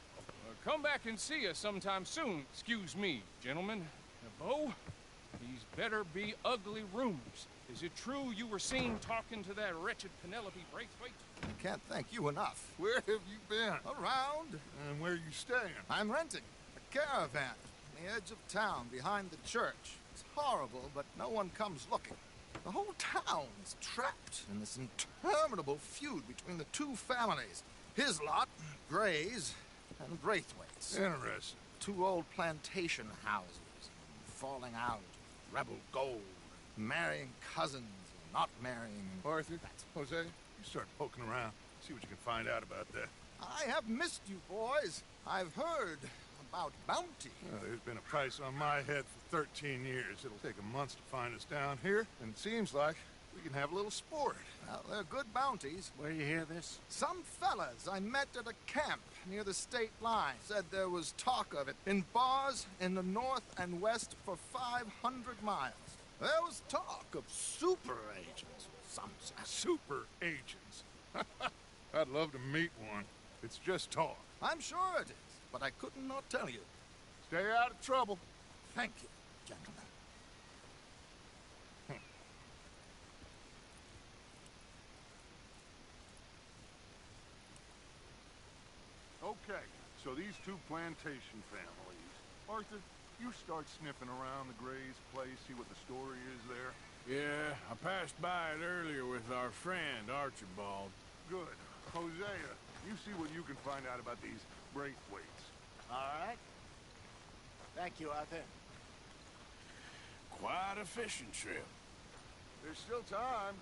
Come back and see us sometime soon. Excuse me, gentlemen. Bo, these better be ugly rumors. Is it true you were seen talking to that wretched Penelope Braithwaite? I can't thank you enough. Where have you been? Around. And where are you staying? I'm renting a caravan on the edge of town behind the church. It's horrible, but no one comes looking. The whole town's trapped in this interminable feud between the two families. His lot, Gray's, and Braithwaite's. Interesting. Two old plantation houses, falling out, rebel gold, marrying cousins, and not marrying. Arthur, Jose, you start poking around. See what you can find out about that. I have missed you, boys. I've heard about bounty. Well, there's been a price on my head for 13 years. It'll take a month to find us down here, and it seems like we can have a little sport. Well, they're good bounties. Where you hear this? Some fellas I met at a camp near the state line said there was talk of it in bars in the north and west for 500 miles. There was talk of super agents, some say. Super agents. I'd love to meet one. It's just talk. I'm sure it is, but I could not tell you. Stay out of trouble. Thank you, gentlemen. Okay, so these two plantation families. Arthur, you start sniffing around the Gray's place, see what the story is there. Yeah, I passed by it earlier with our friend, Archibald. Good. Hosea, you see what you can find out about these Braithwaites. All right. Thank you, Arthur. Quite a fishing trip. There's still time.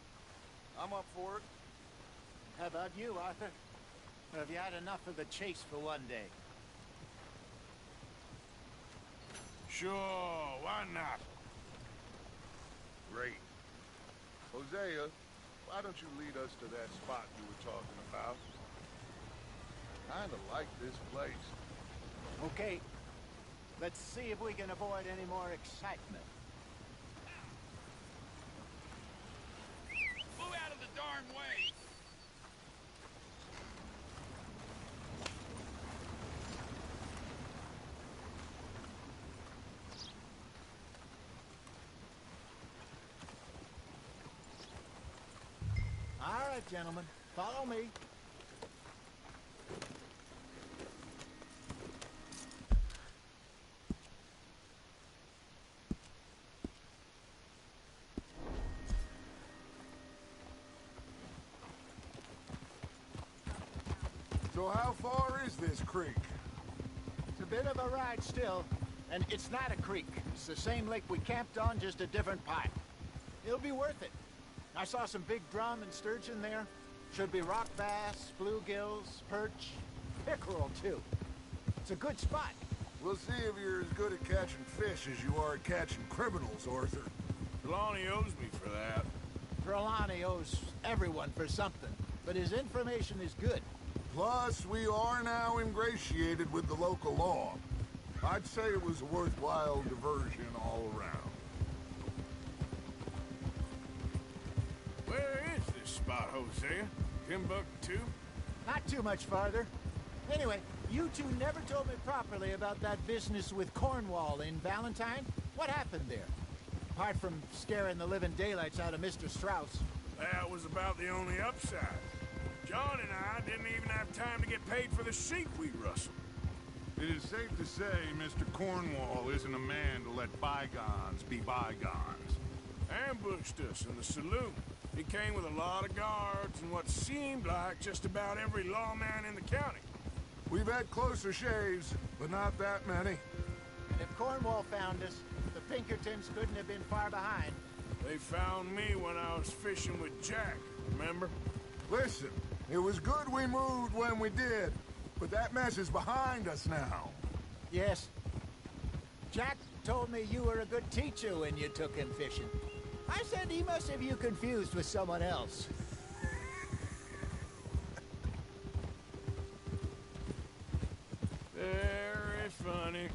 I'm up for it. How about you, Arthur? Or have you had enough of the chase for one day? Sure, why not? Great. Hosea, why don't you lead us to that spot you were talking about? Kinda like this place. Okay. Let's see if we can avoid any more excitement. Move out of the darn way! All right, gentlemen. Follow me. So how far is this creek? It's a bit of a ride still, and it's not a creek. It's the same lake we camped on, just a different part. It'll be worth it. I saw some big drum and sturgeon there. Should be rock bass, bluegills, perch, pickerel too. It's a good spot. We'll see if you're as good at catching fish as you are at catching criminals, Arthur. Trelawney owes me for that. Trelawney owes everyone for something, but his information is good. Plus, we are now ingratiated with the local law. I'd say it was a worthwhile diversion all around. Where is this spot, Hosea? Timbuktu? Not too much farther. Anyway, you two never told me properly about that business with Cornwall in Valentine. What happened there? Apart from scaring the living daylights out of Mr. Strauss. That was about the only upside. John and I didn't even have time to get paid for the sheep we rustled. It is safe to say Mr. Cornwall isn't a man to let bygones be bygones. Ambushed us in the saloon. He came with a lot of guards and what seemed like just about every lawman in the county. We've had closer shaves, but not that many. And if Cornwall found us, the Pinkertons couldn't have been far behind. They found me when I was fishing with Jack, remember? Listen, it was good we moved when we did, but that mess is behind us now. Yes. Jack told me you were a good teacher when you took him fishing. I said he must have you confused with someone else. Very funny.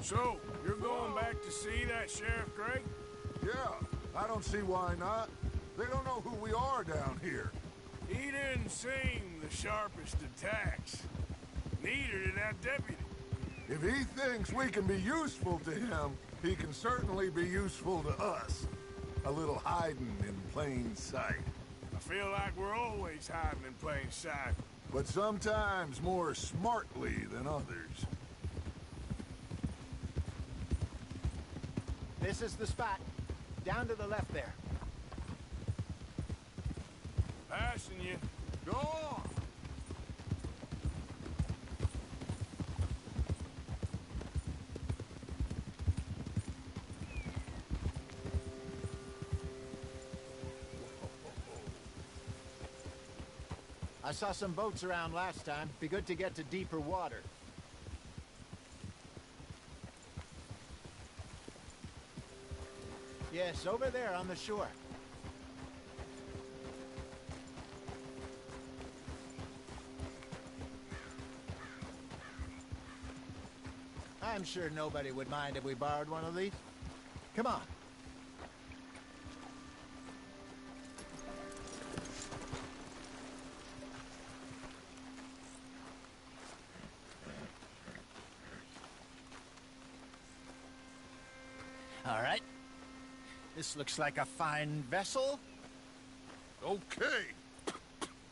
So, you're going back to see that Sheriff Gray? Yeah, I don't see why not. They don't know who we are down here. He didn't seem the sharpest attacks. Neither did that deputy. If he thinks we can be useful to him, he can certainly be useful to us. A little hiding in plain sight. I feel like we're always hiding in plain sight. But sometimes more smartly than others. This is the spot. Down to the left there. Passing you. Go on! I saw some boats around last time. Be good to get to deeper water. Yes, over there on the shore. I'm sure nobody would mind if we borrowed one of these. Come on. All right. This looks like a fine vessel. Okay.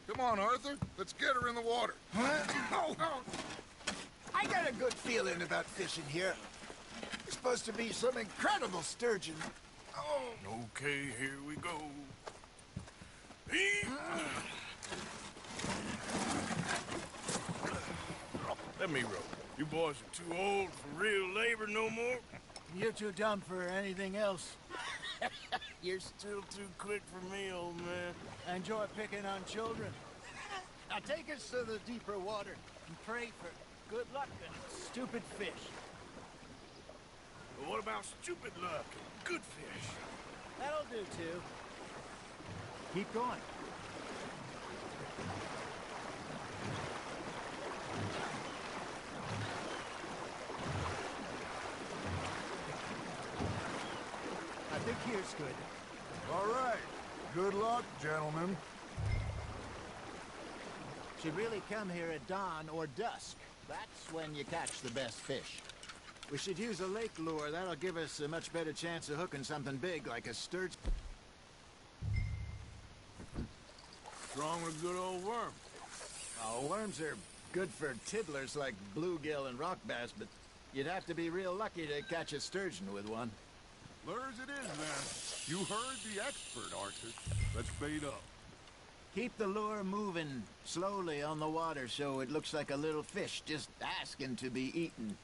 Come on, Arthur. Let's get her in the water. Oh. I got a good feeling about fishing here. There's supposed to be some incredible sturgeon. Oh. Okay, here we go. Let me row. You boys are too old for real labor no more. You're too dumb for anything else. You're still too quick for me, old man. I enjoy picking on children. Now take us to the deeper water and pray for good luck and stupid fish. But what about stupid luck and good fish? That'll do, too. Keep going. I think here's good. All right. Good luck, gentlemen. Should really come here at dawn or dusk. That's when you catch the best fish. We should use a lake lure. That'll give us a much better chance of hooking something big like a sturgeon. What's wrong with a good old worm? Oh, worms are good for tiddlers like bluegill and rock bass, but you'd have to be real lucky to catch a sturgeon with one. Lures it is, then. You heard the expert, Arthur. Let's bait up. Keep the lure moving slowly on the water so it looks like a little fish just asking to be eaten.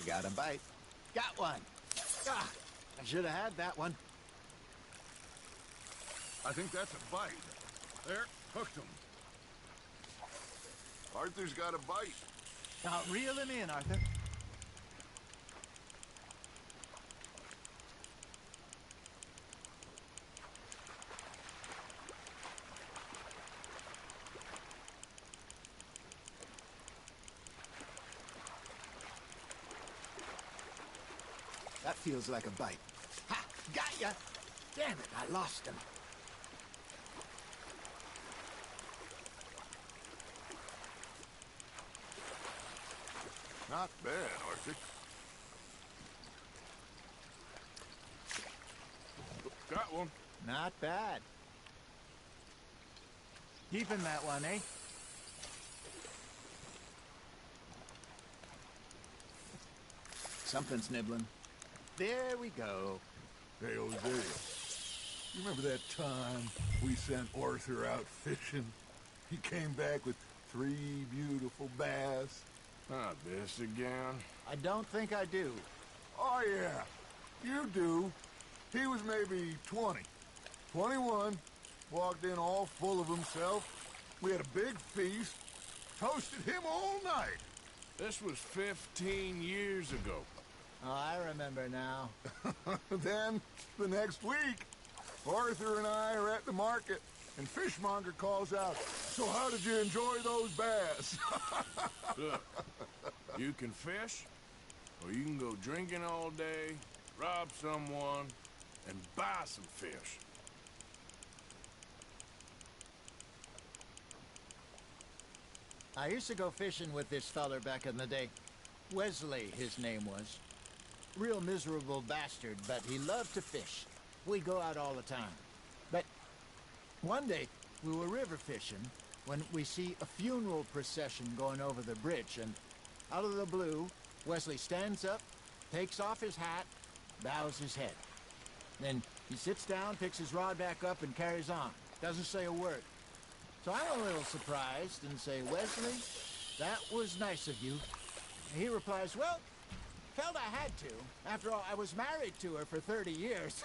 We got a bite. Got one. Ah, I should have had that one. I think that's a bite. There, hooked him. Arthur's got a bite. Now reel him in, Arthur. That feels like a bite. Ha! Got ya! Damn it, I lost him. Not bad, Arthur. Got one. Not bad. Keeping that one, eh? Something's nibbling. There we go. Hey, Jose. You remember that time we sent Arthur out fishing? He came back with 3 beautiful bass. Not this again. I don't think I do. Oh, yeah. You do. He was maybe 20. 21. Walked in all full of himself. We had a big feast. Toasted him all night. This was 15 years ago. Oh, I remember now. Then, the next week, Arthur and I are at the market, and Fishmonger calls out, "So how did you enjoy those bass?" Look, you can fish, or you can go drinking all day, rob someone, and buy some fish. I used to go fishing with this feller back in the day. Wesley, his name was. Real miserable bastard, but he loved to fish. We'd go out all the time. But one day, we were river fishing when we see a funeral procession going over the bridge, and out of the blue, Wesley stands up, takes off his hat, bows his head. Then he sits down, picks his rod back up, and carries on. Doesn't say a word. So I'm a little surprised and say, "Wesley, that was nice of you." And he replies, "Well, felt I had to. After all, I was married to her for 30 years.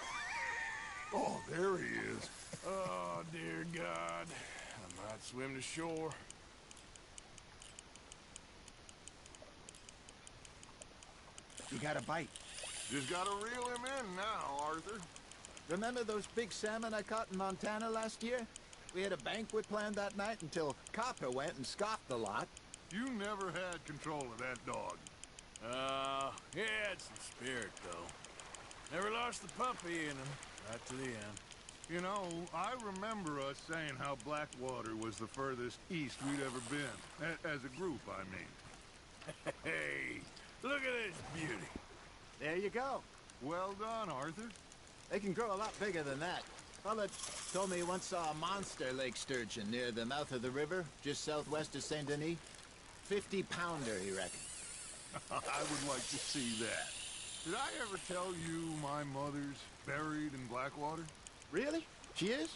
Oh, there he is. Oh, dear God. I might swim to shore. You got a bite. Just gotta reel him in now, Arthur. Remember those big salmon I caught in Montana last year? We had a banquet planned that night until Copper went and scoffed the lot. You never had control of that dog. He had some spirit, though. Never lost the puppy in him, right to the end. You know, I remember us saying how Blackwater was the furthest east we'd ever been. As a group, I mean. Hey, look at this beauty. There you go. Well done, Arthur. They can grow a lot bigger than that. Fella told me he once saw a monster lake sturgeon near the mouth of the river, just southwest of Saint Denis. 50-pounder, he reckoned. I would like to see that. Did I ever tell you my mother's buried in Blackwater? Really? She is?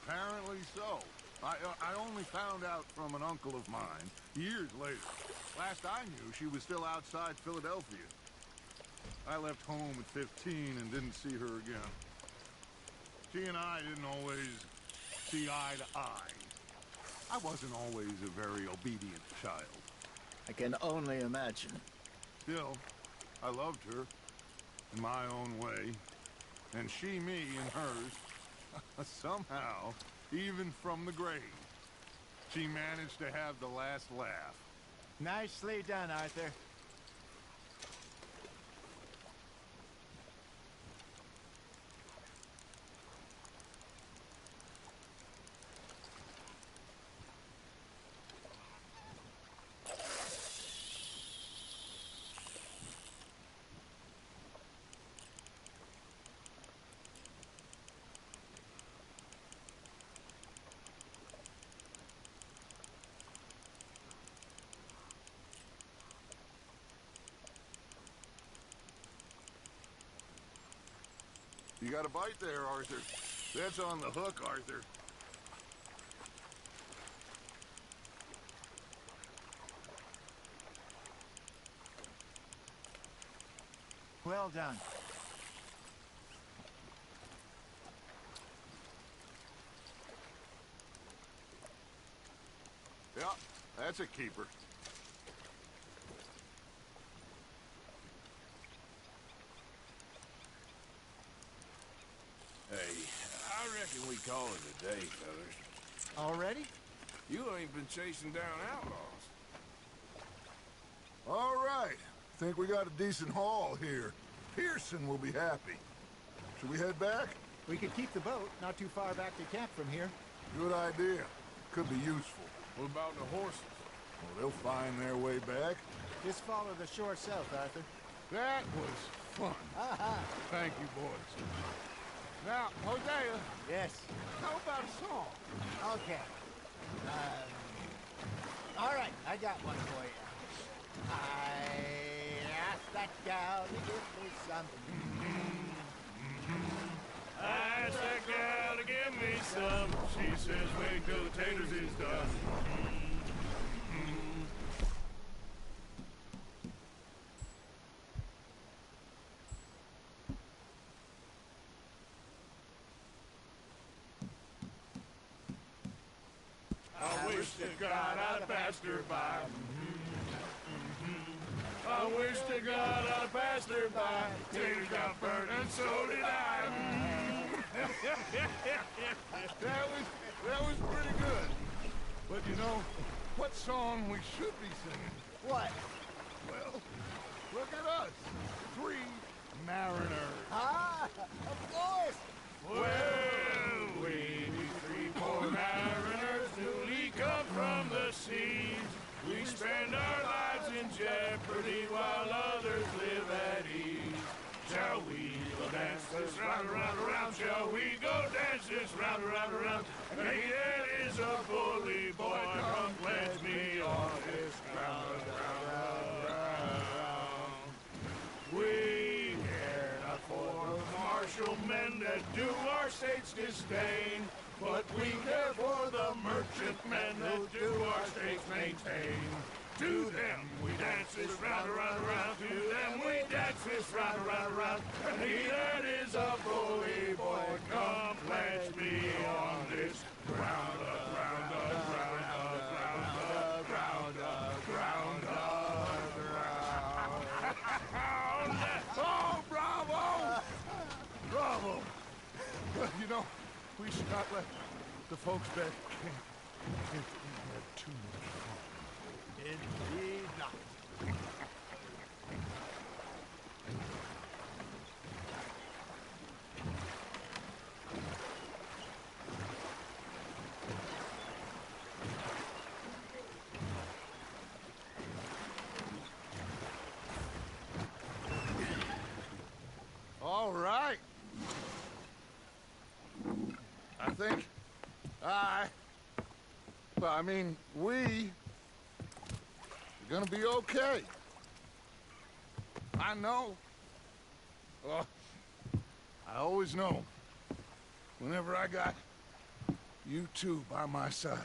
Apparently so. I only found out from an uncle of mine years later. Last I knew, she was still outside Philadelphia. I left home at 15 and didn't see her again. She and I didn't always see eye to eye. I wasn't always a very obedient child. I can only imagine. Still, I loved her in my own way, and she me in hers. Somehow, even from the grave, she managed to have the last laugh. Nicely done, Arthur. You got a bite there, Arthur. That's on the hook, Arthur. Well done. Yeah, that's a keeper. Hey, I reckon we call it a day, fellas. Already? You ain't been chasing down outlaws. All right. Think we got a decent haul here. Pearson will be happy. Should we head back? We could keep the boat not too far back to camp from here. Good idea. Could be useful. What about the horses? Well, they'll find their way back. Just follow the shore south, Arthur. That was fun. Thank you, boys. Now, Hosea. Yes. How about a song? Okay. All right, I got one for you. I asked that gal to give me something. I asked that gal to give me some. She says wait till the taters is done. I wish to God I'd passed her by. I wish to God I'd passed her by. Taters got burnt and so did I. That was pretty good. But you know, what song we should be singing? What? Well, look at us. 3 mariners. Ah, of course. Well, we be 3 poor mariners newly come from the seas. We spend our lives in jeopardy while others live at ease. Shall we go dance this round, around, around? Shall we go dance this round, around, around? Hey, that is a bully boy, come pledge me on this ground, ground. We care not for the martial men that do our state's disdain, but we care for the merchant men that do our states maintain. To them we dance this round, around, around. To them we dance this round, around, around. And he that is a bully boy, come pledge me on this ground, ground, ground, ground, ground, ground, ground. Oh, bravo! Bravo! Well, you know, we should not let the folks back camp get too much fun. Indeed not. All right. I think we're gonna be okay. I know. I always know. Whenever I got You two by my side.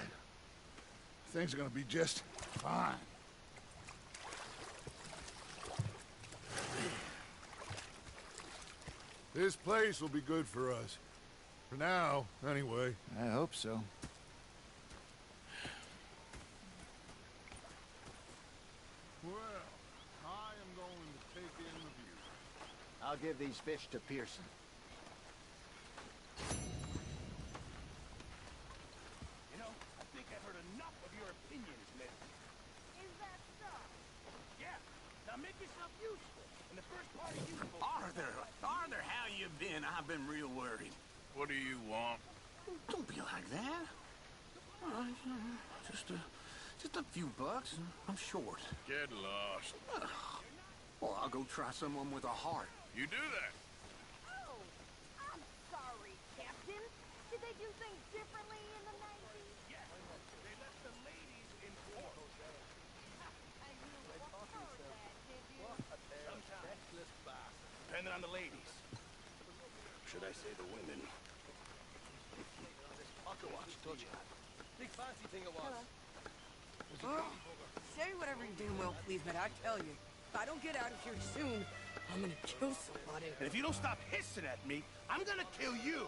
Things are gonna be just fine. This place will be good for us. For now, anyway. I hope so. Well, I am going to take in the view. I'll give these fish to Pearson. You know, I think I've heard enough of your opinions, miss. Is that so? Yeah. Now make yourself useful. And the first part of useful... Arthur, how you been? I've been real worried. What do you want? Don't be like that. All right, just a few bucks. I'm short. Get lost. Well, I'll go try someone with a heart. You do that. Oh, I'm sorry, Captain. Did they do things differently in the Navy? Yes. They left the ladies in port. And you prefer that, did you? Sometimes. Depending on the ladies. Should I say the women? Pocket watch, told you. Big fancy thing it was. Oh, say whatever you damn well please, but I tell you, if I don't get out of here soon, I'm gonna kill somebody. And if you don't stop hissing at me, I'm gonna kill you.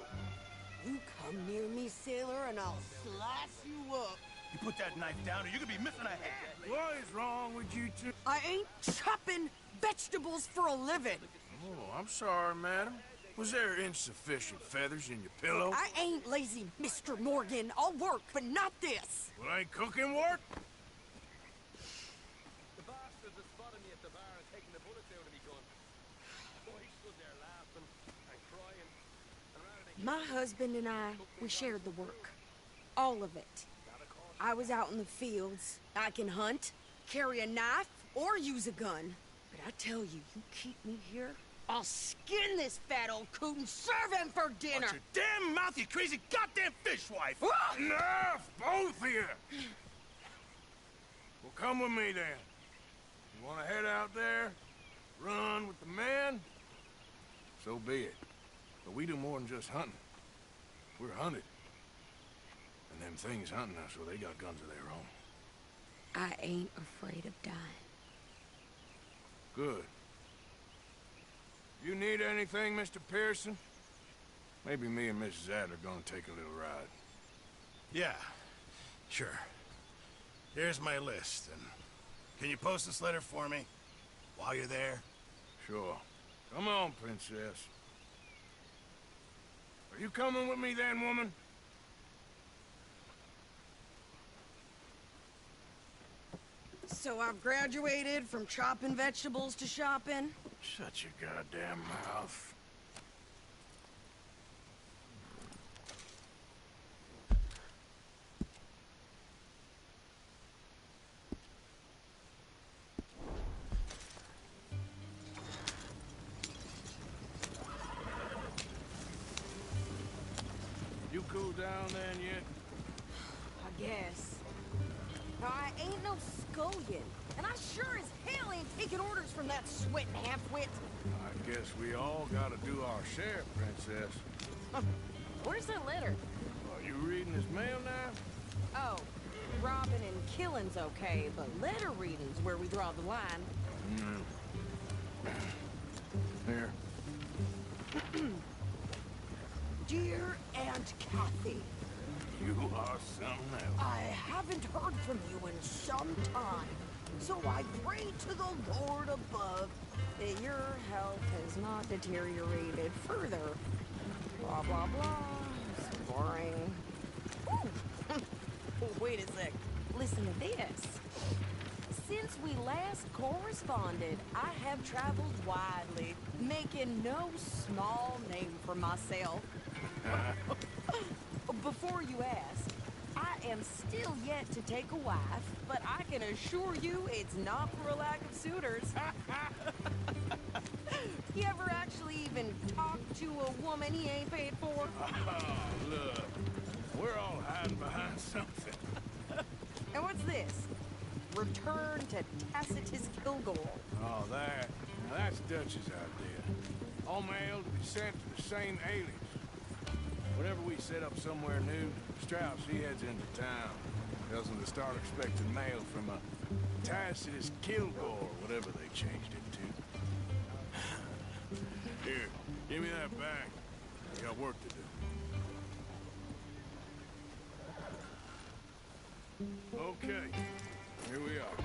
You come near me, sailor, and I'll slice you up. You put that knife down or you're gonna be missing a hand. What is wrong with you two? I ain't chopping vegetables for a living. Oh, I'm sorry, madam. Was there insufficient feathers in your pillow? I ain't lazy, Mr. Morgan. I'll work, but not this. Well, ain't cooking work? The bastards that spotted me at the bar and taking the bullets out of me gun. Boy, he stood there laughing and crying. My husband and I, we shared the work. All of it. I was out in the fields. I can hunt, carry a knife, or use a gun. But I tell you, you keep me here, I'll skin this fat old coot and serve him for dinner. Watch your damn mouth, you crazy goddamn fishwife! Enough, both of you! Well, come with me then. You want to head out there, run with the men? So be it. But we do more than just hunting. We're hunted. And them things hunting us, well, they got guns of their own. I ain't afraid of dying. Good. You need anything, Mr. Pearson? Maybe me and Mrs. Adler are gonna take a little ride. Yeah, sure. Here's my list, and can you post this letter for me while you're there? Sure. Come on, Princess. Are you coming with me then, woman? So I've graduated from chopping vegetables to shopping? Shut your goddamn mouth. You cool down then yet? I guess. I ain't no scullion, and I sure as hell ain't taking orders from that sweating half-wit. I guess we all gotta do our share, Princess. Where's that letter? Are you reading his mail now? Oh, robbing and killing's okay, but letter reading's where we draw the line. Here. Dear Aunt Kathy, You are something else. I haven't heard from you in some time, so I pray to the Lord above that your health has not deteriorated further. Blah, blah, blah. It's boring. Ooh. Wait a sec. Listen to this. Since we last corresponded, I have traveled widely, making no small name for myself. Before you ask, I am still yet to take a wife, but I can assure you it's not for a lack of suitors. You ever actually even talk to a woman he ain't paid for? Oh, look. We're all hiding behind something. And what's this? Return to Tacitus Kilgore. Oh, that. Now that's Dutch's idea. All mail to be sent to the same alias. Whenever we set up somewhere new, Strauss, he heads into town. Tells him to start expecting mail from a Tacitus Kilgore, whatever they changed it to. Here, give me that bag. I got work to do. Okay, here we are.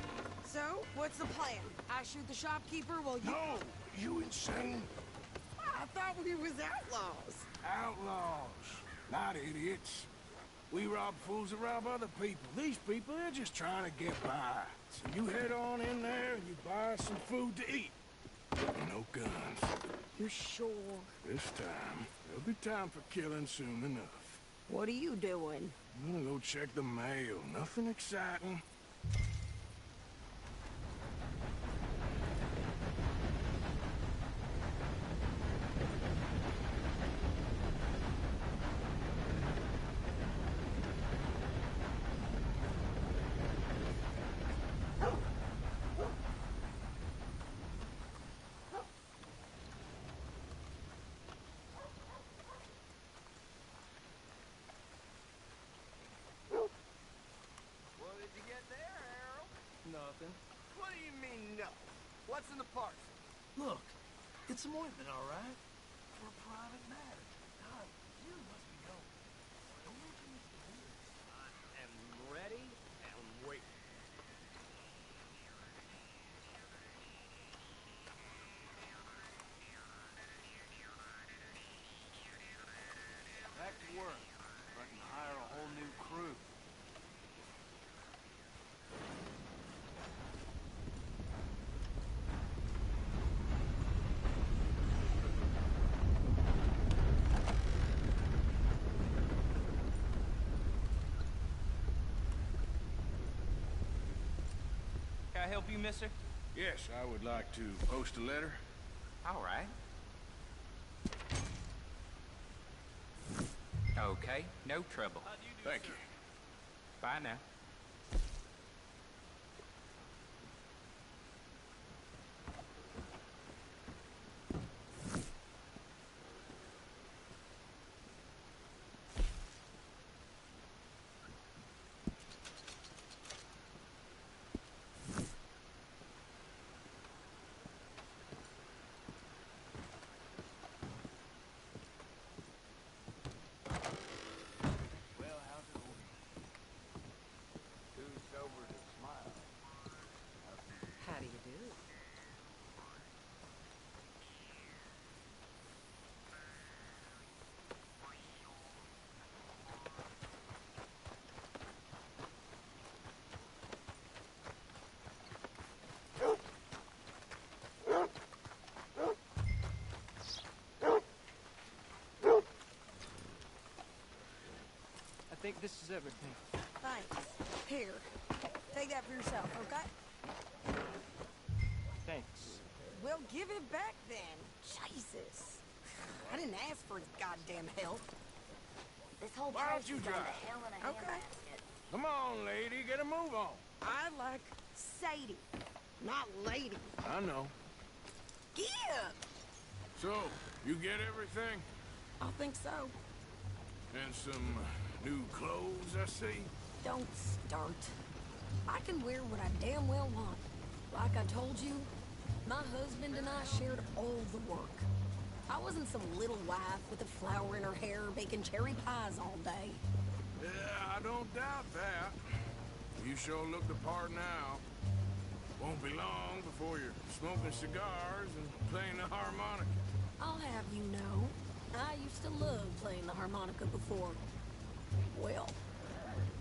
So, what's the plan? I shoot the shopkeeper while you... No! You insane? I thought we was outlaws. Outlaws, not idiots. We rob fools that rob other people. These people, they're just trying to get by. So you head on in there and you buy some food to eat. No guns. You're sure? This time, there'll be time for killing soon enough. What are you doing? I'm gonna go check the mail. Nothing exciting. Nothing. What do you mean, no? What's in the parcel? Look, it's some ointment, all right? For a private matter. God, you must be going. I am ready and waiting. Back to work. I can hire a whole new crew. Can I help you, mister? Yes, I would like to post a letter. All right. Okay, no trouble. Thank you. Bye now. How do you do? I think this is everything. Thanks. Here, take that for yourself, okay? Thanks. Well, give it back then. Jesus. I didn't ask for his goddamn help. This whole Why don't place you is going drive? to hell in a Okay. handbasket. Come on, lady, get a move on. I like Sadie, not lady. I know. Give! So, you get everything? I think so. And some new clothes, I see? Don't start. I can wear what I damn well want. Like I told you, my husband and I shared all the work. I wasn't some little wife with a flower in her hair baking cherry pies all day. Yeah, I don't doubt that. You sure look the part now. Won't be long before you're smoking cigars and playing the harmonica. I'll have you know, I used to love playing the harmonica before. Well,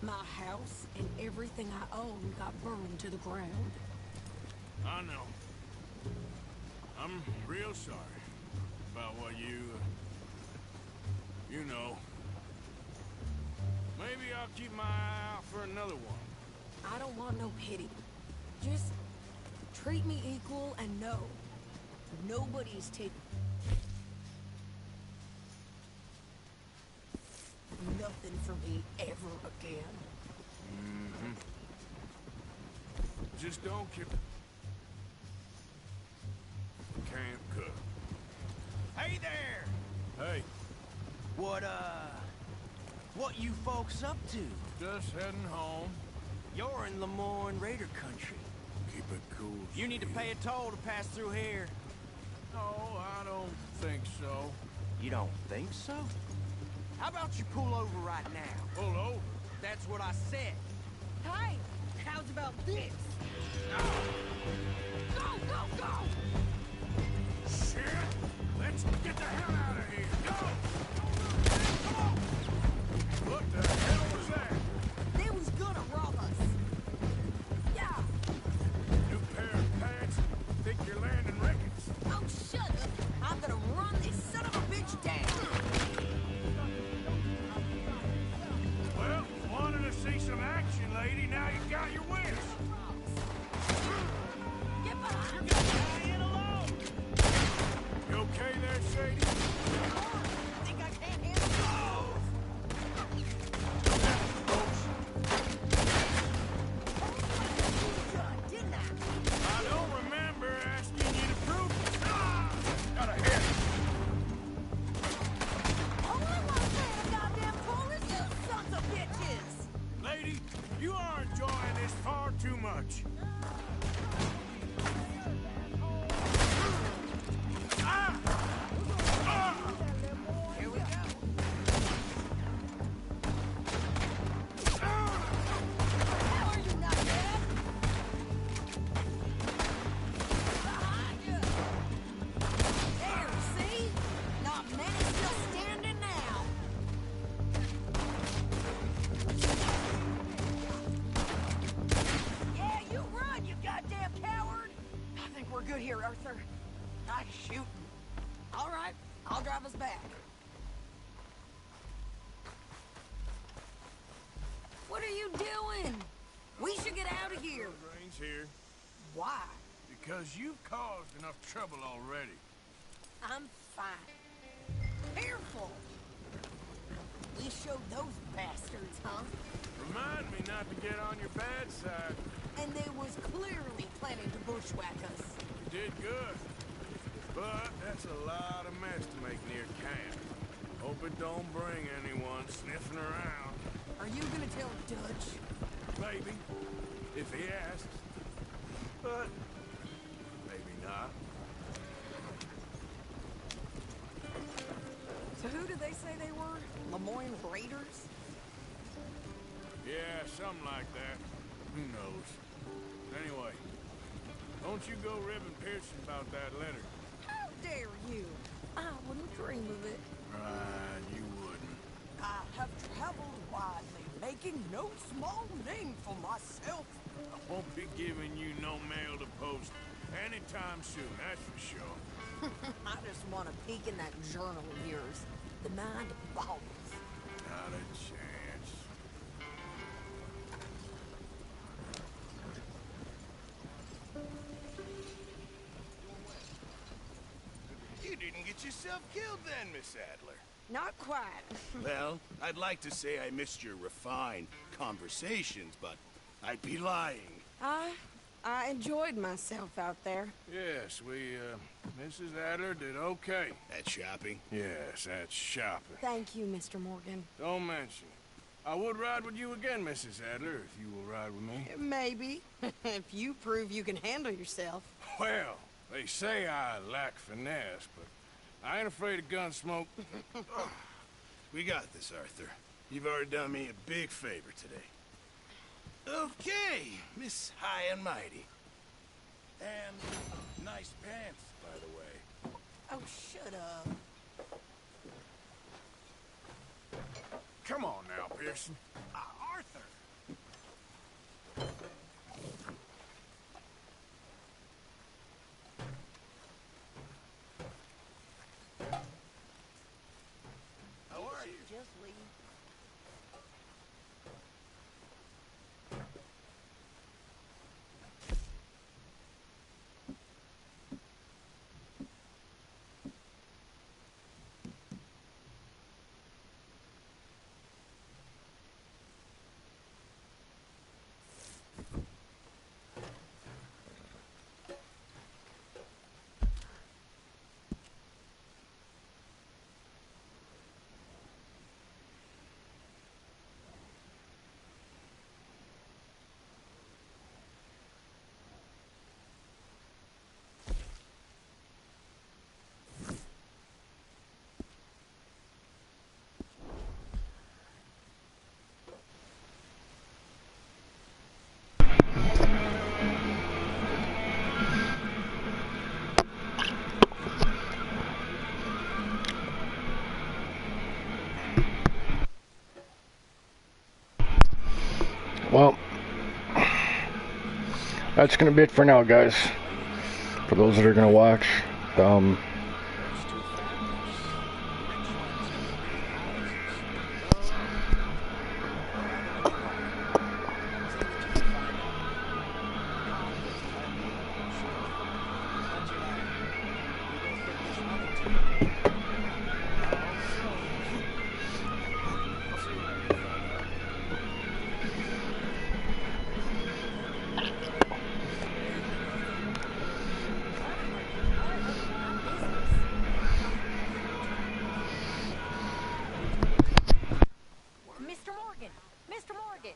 my house and everything I own got burned to the ground. I know. I'm real sorry about what you know. Maybe I'll keep my eye out for another one. I don't want no pity. Just treat me equal and know nobody's taking nothing from me ever again. Mm-hmm. Just don't keep... Can't cook. Hey there! Hey. What, What you folks up to? Just heading home. You're in Lemoyne Raider country. Keep it cool. You need to pay a toll to pass through here. No, I don't think so. You don't think so? How about you pull over right now? Pull over? That's what I said. Hey, how's about this? Go, go, go! Shit! Let's get the hell out of here! Go! What the hell was that? They was gonna rob us. Yeah. New pair of pants? Think you're landing records? Oh, shut up. I'm gonna run this son of a bitch down. Well, wanted to see some action, lady. Now you got your wish. Get behind me. You okay there, Sadie? Think I can't handle it? Didn't I? I don't remember asking you to prove it. Got a hit. Oh, I'm not saying a goddamn police, you sons of bitches! Lady, you are enjoying this far too much. Here we go. How are you not dead? Behind you. There, see? Not many still standing now. Yeah, you run, you goddamn coward! I think we're good here, Arthur. Nice shooting. All right, I'll drive us back. What are you doing? We should get out of here. Rain's here. Why? Because you've caused enough trouble already. I'm fine. Careful. We showed those bastards, huh? Remind me not to get on your bad side. And they was clearly planning to bushwhack us. You did good. But that's a lot of mess to make near camp. Hope it don't bring anyone sniffing around. Are you gonna tell Dutch? Maybe. If he asks. But maybe not. So who did they say they were? Lemoyne Raiders? Yeah, something like that. Who knows? Anyway, don't you go ribbing Pearson about that letter. How dare you? I wouldn't dream of it. Right, you wouldn't. I have traveled widely, making no small name for myself. I won't be giving you no mail to post anytime soon, that's for sure. I just want to peek in that journal of yours. The mind boggles. Not a chance. You didn't get yourself killed then, Miss Adler. Not quite. Well, I'd like to say I missed your refined conversations, but I'd be lying. I enjoyed myself out there. Yes, Mrs. Adler did okay. At shopping? Yes, that's shopping. Thank you, Mr. Morgan. Don't mention it. I would ride with you again, Mrs. Adler, if you will ride with me. Maybe. If you prove you can handle yourself. Well, they say I lack finesse, but I ain't afraid of gun smoke. We got this, Arthur. You've already done me a big favor today. Okay, Miss High and Mighty. And nice pants, by the way. Oh, shut up. Come on now, Pearson. Arthur! How are you? Just leave. that's gonna be it for now, guys. For those that are gonna watch, Mr. Morgan! Mr. Morgan!